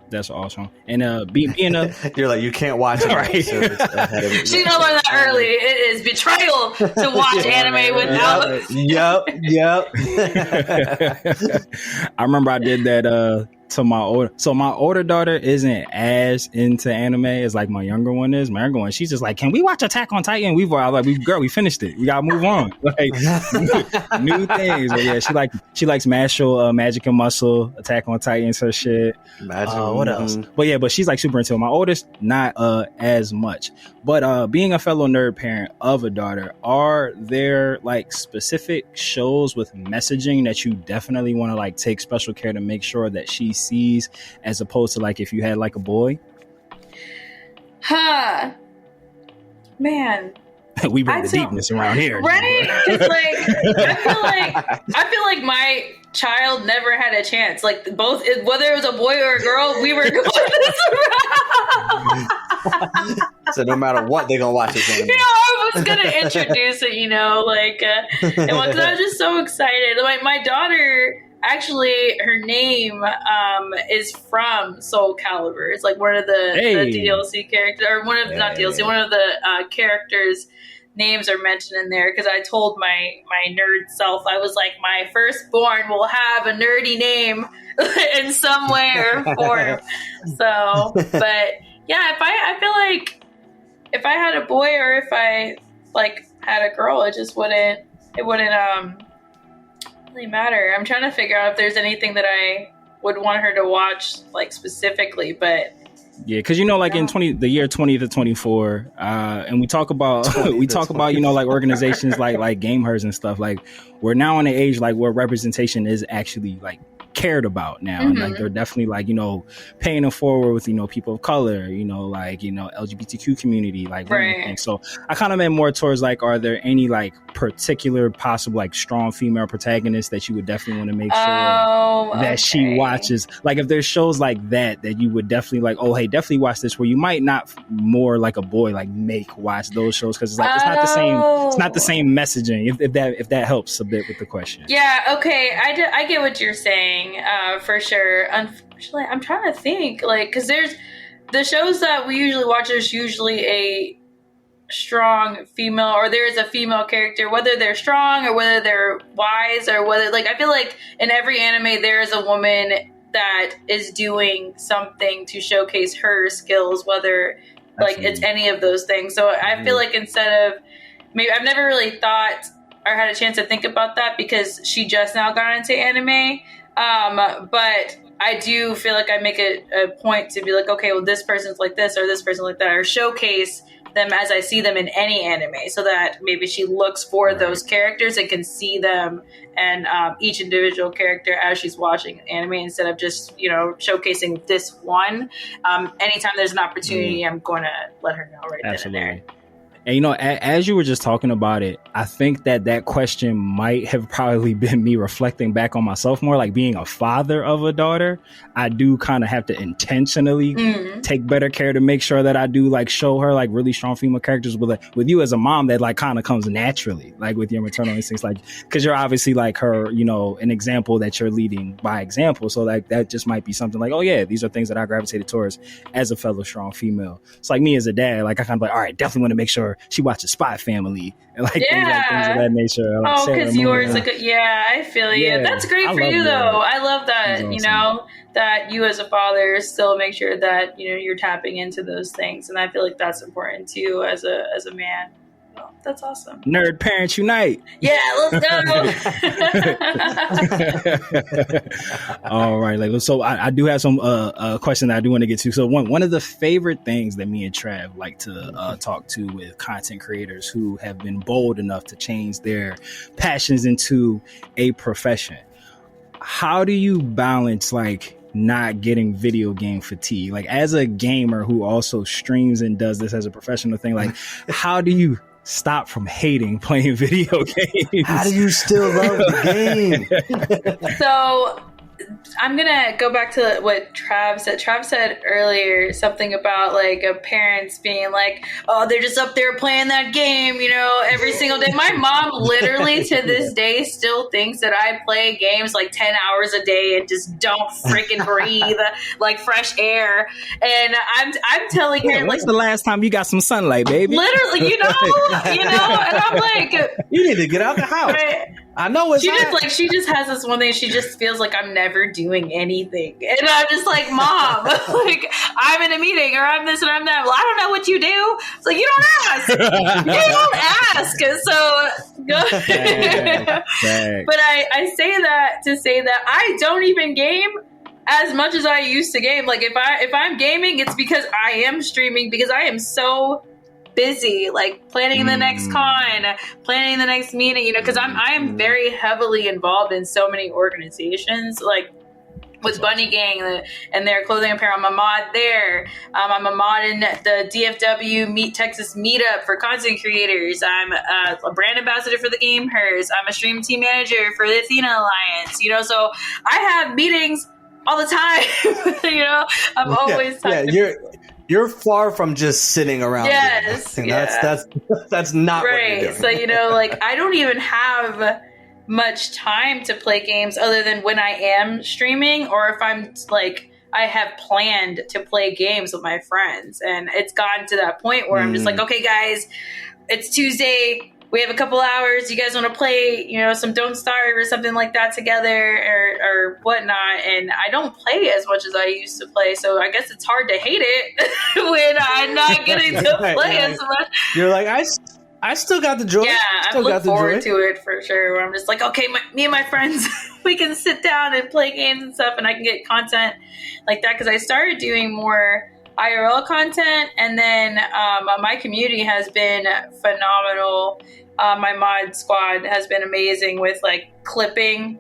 That's awesome. And being a... You're like, you can't watch it. Right. She knows that early. It is betrayal to watch anime without... Yep. I remember I did that... to my older daughter isn't as into anime as like my younger one is. My younger one, she's just like, "Can we watch Attack on Titan?" We finished it. We gotta move on. Like new things. But yeah, she likes Magic and Muscle, Attack on Titan's her shit. What else? But she's like super into it. My oldest, not as much. But being a fellow nerd parent of a daughter, are there like specific shows with messaging that you definitely want to like take special care to make sure that she sees, as opposed to like if you had like a boy? Man, we bring the deepness around here, right? Because like I feel like my child never had a chance. Like both, whether it was a boy or a girl, we were going this around. So no matter what, they're gonna watch this anime. I was gonna introduce it, and because I was just so excited. Like my daughter. Actually, her name is from Soul Calibur. It's like one of the DLC characters, or one of the characters' names are mentioned in there. Because I told my nerd self, I was like, my firstborn will have a nerdy name in some way or form. So, but yeah, I feel like if I had a boy or if I like had a girl, it wouldn't really matter. I'm trying to figure out if there's anything that I would want her to watch like specifically, but yeah, because in the year 20 to 24, and we talk about like organizations like GameHERS and stuff. Like we're now in an age like where representation is actually like cared about now, and like they're definitely like paying it forward with people of color, LGBTQ community, like everything. So I kind of meant more towards like, are there any like particular possible like strong female protagonists that you would definitely want to make sure that she watches? Like if there's shows like that you would definitely like, oh hey, definitely watch this, where you might not more like a boy like make watch those shows, because it's like it's not the same messaging, if that helps a bit with the question. Yeah, okay, I get what you're saying. For sure. Unfortunately, I'm trying to think, like, because there's the shows that we usually watch, there's usually a strong female, or there's a female character, whether they're strong or whether they're wise, or whether, like, I feel like in every anime there is a woman that is doing something to showcase her skills, whether like it's any of those things. So I feel like instead of, maybe I've never really thought or had a chance to think about that because she just now got into anime. But I do feel like I make a point to be like, okay, well, this person's like this or this person like that, or showcase them as I see them in any anime, so that maybe she looks for those characters and can see them and each individual character as she's watching anime, instead of just, you know, showcasing this one. Anytime there's an opportunity, I'm going to let her know right then and there. And, you know, as you were just talking about it, I think that question might have probably been me reflecting back on myself more, like being a father of a daughter. I do kind of have to intentionally take better care to make sure that I do like show her like really strong female characters. With you as a mom, that like kind of comes naturally, like with your maternal instincts, like, because you're obviously like her, you know, an example that you're leading by example. So like that just might be something like, oh yeah, these are things that I gravitated towards as a fellow strong female. It's like me as a dad, like I kind of like, all right, definitely want to make sure she watches Spy Family and like things of that nature. Like because yours, like, I feel you. Yeah, that's great for you, though. I love that. Awesome. You know, that you as a father still make sure that, you know, you're tapping into those things, and I feel like that's important too as a man. Oh, that's awesome. Nerd parents unite. Yeah, let's go. All right. Like, so I do have some question that I do want to get to. So one of the favorite things that me and Trav like to talk to with content creators who have been bold enough to change their passions into a profession. How do you balance like not getting video game fatigue? Like, as a gamer who also streams and does this as a professional thing, like how do you stop from hating playing video games? How do you still love the game? So I'm gonna go back to what Trav said. Trav said earlier something about like parents being like, oh, they're just up there playing that game, you know, every single day. My mom literally to this day still thinks that I play games like 10 hours a day and just don't freaking breathe like fresh air. And I'm telling her, like, when's the last time you got some sunlight, baby? Literally, you know, and I'm like, you need to get out the house. Right? I know it's she just has this one thing. She just feels like I'm never doing anything, and I'm just like, Mom, like I'm in a meeting or I'm this and I'm that. Well, I don't know what you do. It's like, you don't ask. You don't ask. So, but I say that to say that I don't even game as much as I used to game. Like if I'm gaming, it's because I am streaming, because I am so busy, like planning the next con, planning the next meeting, you know, because I am very heavily involved in so many organizations, like with Bunny Gang and their clothing apparel. I'm a mod there. I'm a mod in the DFW Texas meetup for content creators. I'm a brand ambassador for the GameHERS. I'm a stream team manager for the Athena Alliance, you know, so I have meetings all the time. You know, I'm always talking. You're far from just sitting around. Yes, that's not right. What you're doing. So, you know, like I don't even have much time to play games other than when I am streaming, or if I'm like I have planned to play games with my friends, and it's gotten to that point where I'm just like, okay, guys, it's Tuesday. We have a couple hours. You guys want to play, you know, some Don't Starve or something like that together or whatnot. And I don't play as much as I used to play. So I guess it's hard to hate it when I'm not getting to play as much. You're like, I still got the joy. Yeah, I look forward to it for sure. Where I'm just like, okay, me and my friends, we can sit down and play games and stuff, and I can get content like that. Because I started doing more IRL content, and then my community has been phenomenal. My mod squad has been amazing with like clipping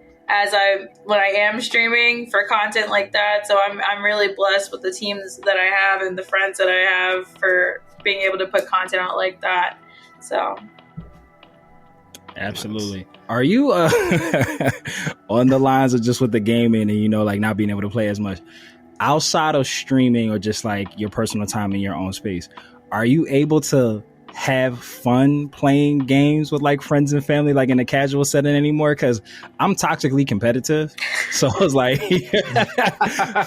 when I am streaming for content like that. So I'm really blessed with the teams that I have and the friends that I have for being able to put content out like that. So absolutely. Are you on the lines of just with the gaming and, you know, like not being able to play as much outside of streaming or just like your personal time in your own space? Are you able to have fun playing games with like friends and family, like in a casual setting anymore? Because I'm toxically competitive, so it's like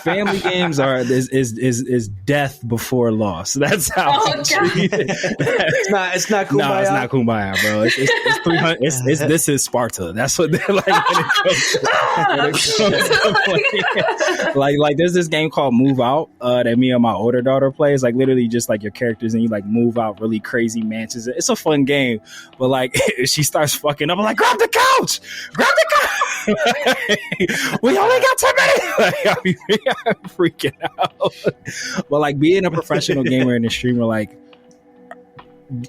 family games is death before loss. That's how I treat it. It's not kumbaya. No, it's not kumbaya, bro. It's 300. This is Sparta. That's what they're like. Like there's this game called Move Out that me and my older daughter plays. Like literally just like your characters and you like move out really crazy mansions. It's a fun game, but like if she starts fucking up, I'm like, grab the couch. We only got 10 minutes. Like, I'm freaking out. But like being a professional gamer and a streamer, like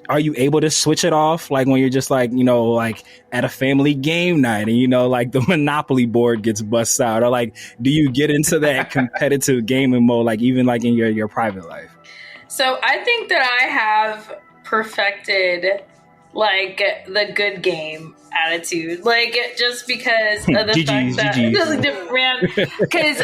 are you able to switch it off? Like when you're just like, you know, like at a family game night and, you know, like the Monopoly board gets busted out, or like, do you get into that competitive gaming mode, like even like in your private life? So I think that I have perfected like the good game attitude, like just because of the fact that because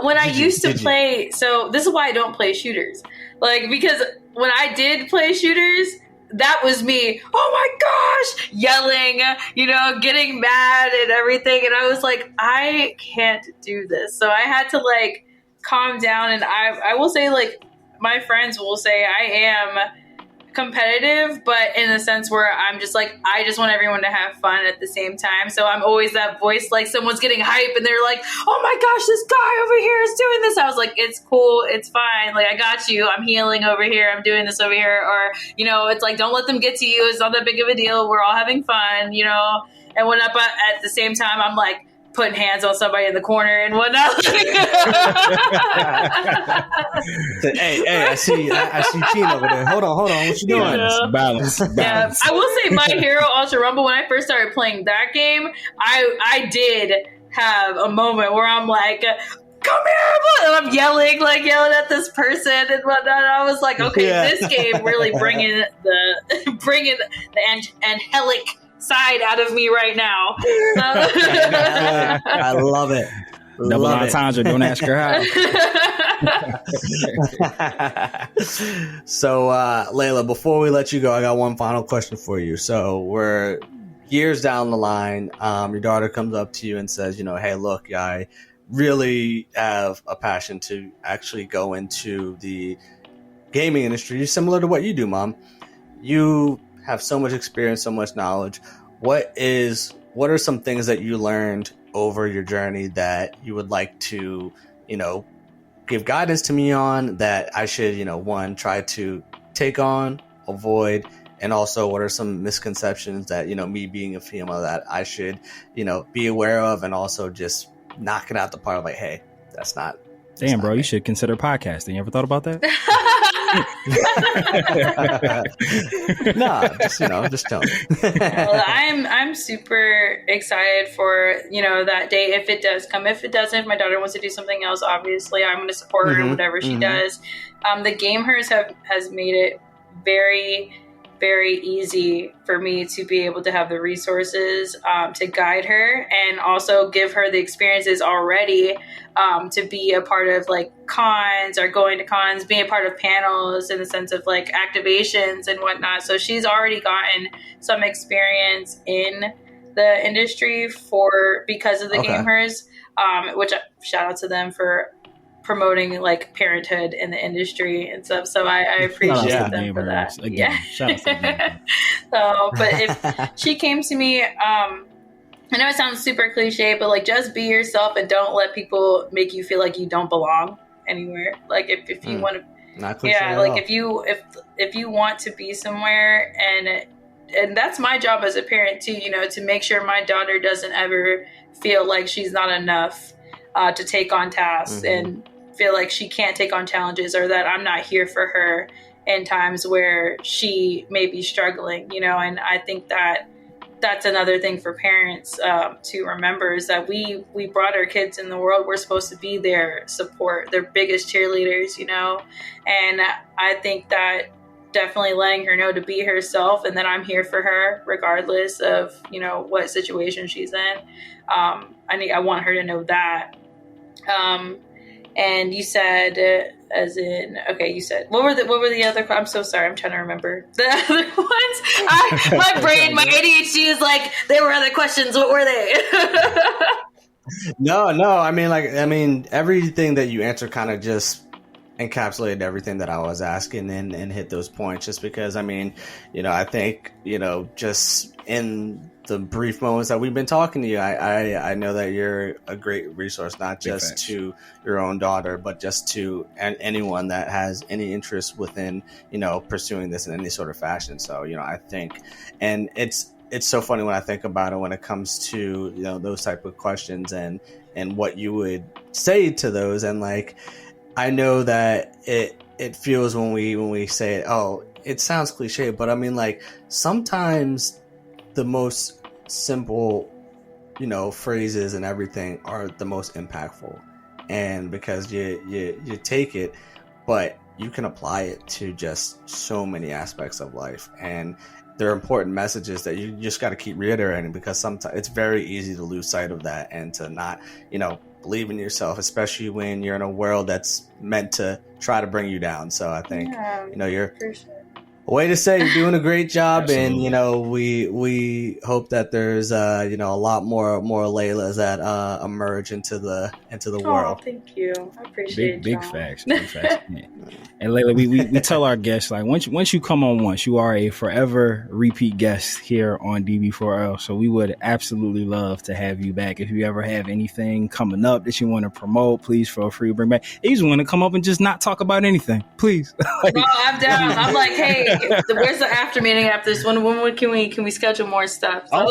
when I used to play, so this is why I don't play shooters, like because when I did play shooters, that was me, oh my gosh, yelling, you know, getting mad and everything, and I was like, I can't do this. So I had to like calm down, and I will say, like, my friends will say I am competitive, but in a sense where I'm just like, I just want everyone to have fun at the same time. So I'm always that voice, like someone's getting hype and they're like, oh my gosh, this guy over here is doing this. I was like, it's cool, it's fine, like I got you, I'm healing over here, I'm doing this over here. Or, you know, it's like, don't let them get to you, it's not that big of a deal, we're all having fun, you know. And when up at the same time, I'm like putting hands on somebody in the corner and whatnot. Hey, I see Teen over there. Hold on, what you doing? Yeah. Balance. Yeah, I will say My Hero Ultra Rumble, when I first started playing that game, I did have a moment where I'm like, come here, and I'm yelling at this person and whatnot. I was like, okay, this game really bringing the angelic side out of me right now. I love it. Double entendre, don't ask her how. So, Lela, before we let you go, I got one final question for you. So we're years down the line. Your daughter comes up to you and says, you know, hey, look, I really have a passion to actually go into the gaming industry, similar to what you do, Mom. You have so much experience, so much knowledge. What are some things that you learned over your journey that you would like to, you know, give guidance to me on, that I should, you know, one, try to take on, avoid, and also what are some misconceptions that, you know, me being a female, that I should, you know, be aware of, and also just knock it out the park, like, hey, that's not. Damn, bro, you should consider podcasting. You ever thought about that? No, just tell me. Well, I'm super excited for, you know, that day, if it does come. If it doesn't, if my daughter wants to do something else, obviously I'm going to support her in whatever she does. The GameHERS has made it very, very easy for me to be able to have the resources to guide her, and also give her the experiences already to be a part of like cons, or going to cons, being a part of panels in the sense of like activations and whatnot. So she's already gotten some experience in the industry because of the GameHERS, which shout out to them for promoting like parenthood in the industry and stuff. So I appreciate them for that. Again, shout out to them. So, but if she came to me, I know it sounds super cliche, but like, just be yourself and don't let people make you feel like you don't belong anywhere. Like if you want to, like if you want to be somewhere, and that's my job as a parent too, you know, to make sure my daughter doesn't ever feel like she's not enough to take on tasks and feel like she can't take on challenges, or that I'm not here for her in times where she may be struggling, you know. And I think that that's another thing for parents to remember, is that we brought our kids in the world. We're supposed to be their support, their biggest cheerleaders, you know. And I think that definitely letting her know to be herself, and that I'm here for her regardless of, you know, what situation she's in. I want her to know that. And you said, you said, what were the other, I'm so sorry, I'm trying to remember the other ones. My brain, my ADHD is like, there were other questions, what were they? No, I mean, everything that you answered kind of just encapsulated everything that I was asking and hit those points, just because, I mean, you know, I think, you know, just in the brief moments that we've been talking to you, I know that you're a great resource, not just to your own daughter, but just to anyone that has any interest within, you know, pursuing this in any sort of fashion. So, you know, I think, and it's so funny when I think about it, when it comes to, you know, those type of questions and what you would say to those. And like, I know that it feels when we say it. Oh, it sounds cliche, but I mean, like, sometimes the most simple, phrases and everything are the most impactful, and because you take it, but you can apply it to just so many aspects of life, and there are important messages that you just got to keep reiterating, because sometimes it's very easy to lose sight of that and to not, believe in yourself, especially when you're in a world that's meant to try to bring you down. So I think, you're for sure. A way to say you're doing a great job. And, we hope that there's, a lot more Leilas that emerge into the world. Thank you. I appreciate it. Big facts. And Lela, we tell our guests, like, once you come on once, you are a forever repeat guest here on DB4L. So we would absolutely love to have you back. If you ever have anything coming up that you want to promote, please feel free to bring back. You just want to come up and just not talk about anything, please. No, I'm down. I'm like, hey, where's the after meeting after this? When can we schedule more stuff? So.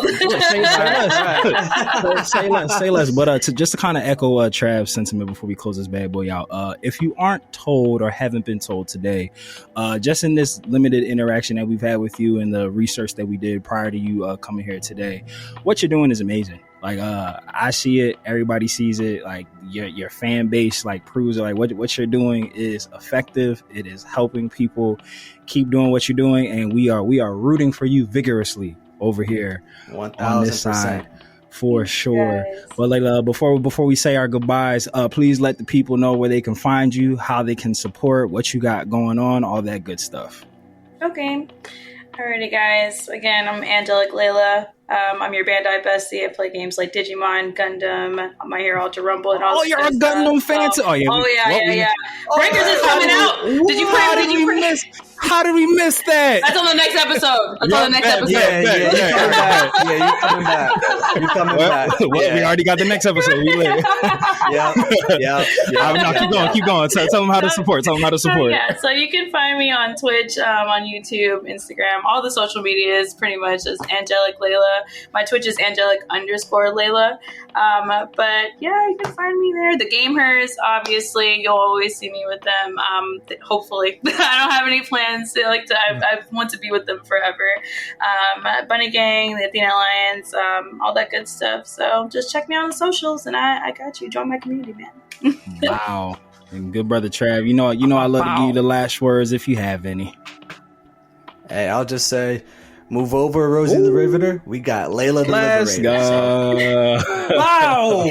Say less. But just to kind of echo Trav's sentiment before we close this bad boy out, if you aren't told or haven't been told today, just in this limited interaction that we've had with you and the research that we did prior to you coming here today, what you're doing is amazing. Like, I see it, everybody sees it, like your fan base like proves it, like what you're doing is effective. It is helping people. Keep doing what you're doing, and we are rooting for you vigorously over here 1,000%. On this side for sure. But Lela, before we say our goodbyes, please let the people know where they can find you, how they can support, what you got going on, all that good stuff. Okay. Alrighty, guys. Again, I'm Angelic Lela. I'm your Bandai bestie. I play games like Digimon, Gundam, My Hero Ultra Rumble, and all. Oh, you're a Gundam fan too. Yeah. Breakers is coming out. Did you play? How did we miss that? That's on the next episode. You coming back. Well, we already got the next episode. We lit. Yeah. Keep going. Tell them how to support. Yeah, so you can find me on Twitch, on YouTube, Instagram, all the social medias, pretty much as Angelic Lela. My Twitch is Angelic_Lela. But yeah, you can find me there. The GameHERS, obviously, you'll always see me with them. Hopefully, I don't have any plans. I want to be with them forever. Bunny Gang, the Athena Alliance, all that good stuff. So just check me out on the socials, and I got you. Join my community, man. Wow. And good brother Trav, I love to give you the last words if you have any. Hey, I'll just say, move over, Rosie the Riveter. We got Lela the Liberator. Let's go. Wow.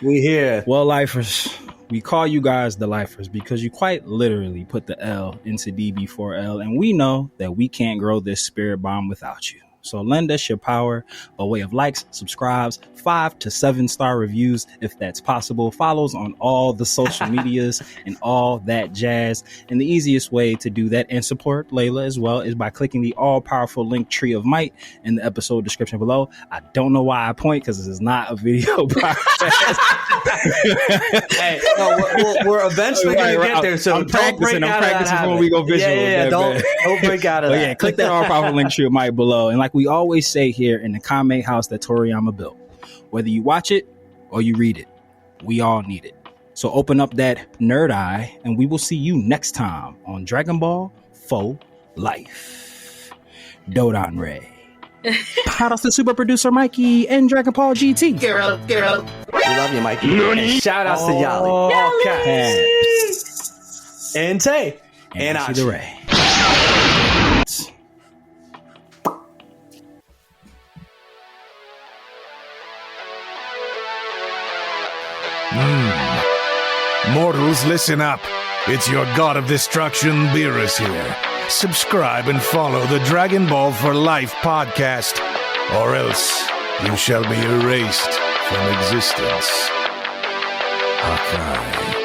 We here. Well, lifers, we call you guys the lifers because you quite literally put the L into DB4L, and we know that we can't grow this spirit bomb without you. So lend us your power by way of likes, subscribes, 5 to 7 star reviews if that's possible, follows on all the social medias and all that jazz. And the easiest way to do that and support Lela as well is by clicking the all-powerful link Tree of Might in the episode description below. I don't know why I point, because this is not a video podcast. Hey, no, we're eventually going to get there, so I'm practicing when we go visual. Yeah, don't break out of that. Yeah, click that all-powerful link Tree of Might below. And like we always say here in the Kame house that Toriyama built, whether you watch it or you read it, we all need it. So open up that nerd eye, and we will see you next time on Dragon Ball For Life. Dodon Ray. Shout out to super producer Mikey and Dragon Ball GT. Get out. We love you, Mikey. And shout outs to Yali. And Tay. And Achi the Ray. Mortals, listen up. It's your god of destruction, Beerus here. Subscribe and follow the Dragon Ball for Life podcast, or else you shall be erased from existence. Hakai.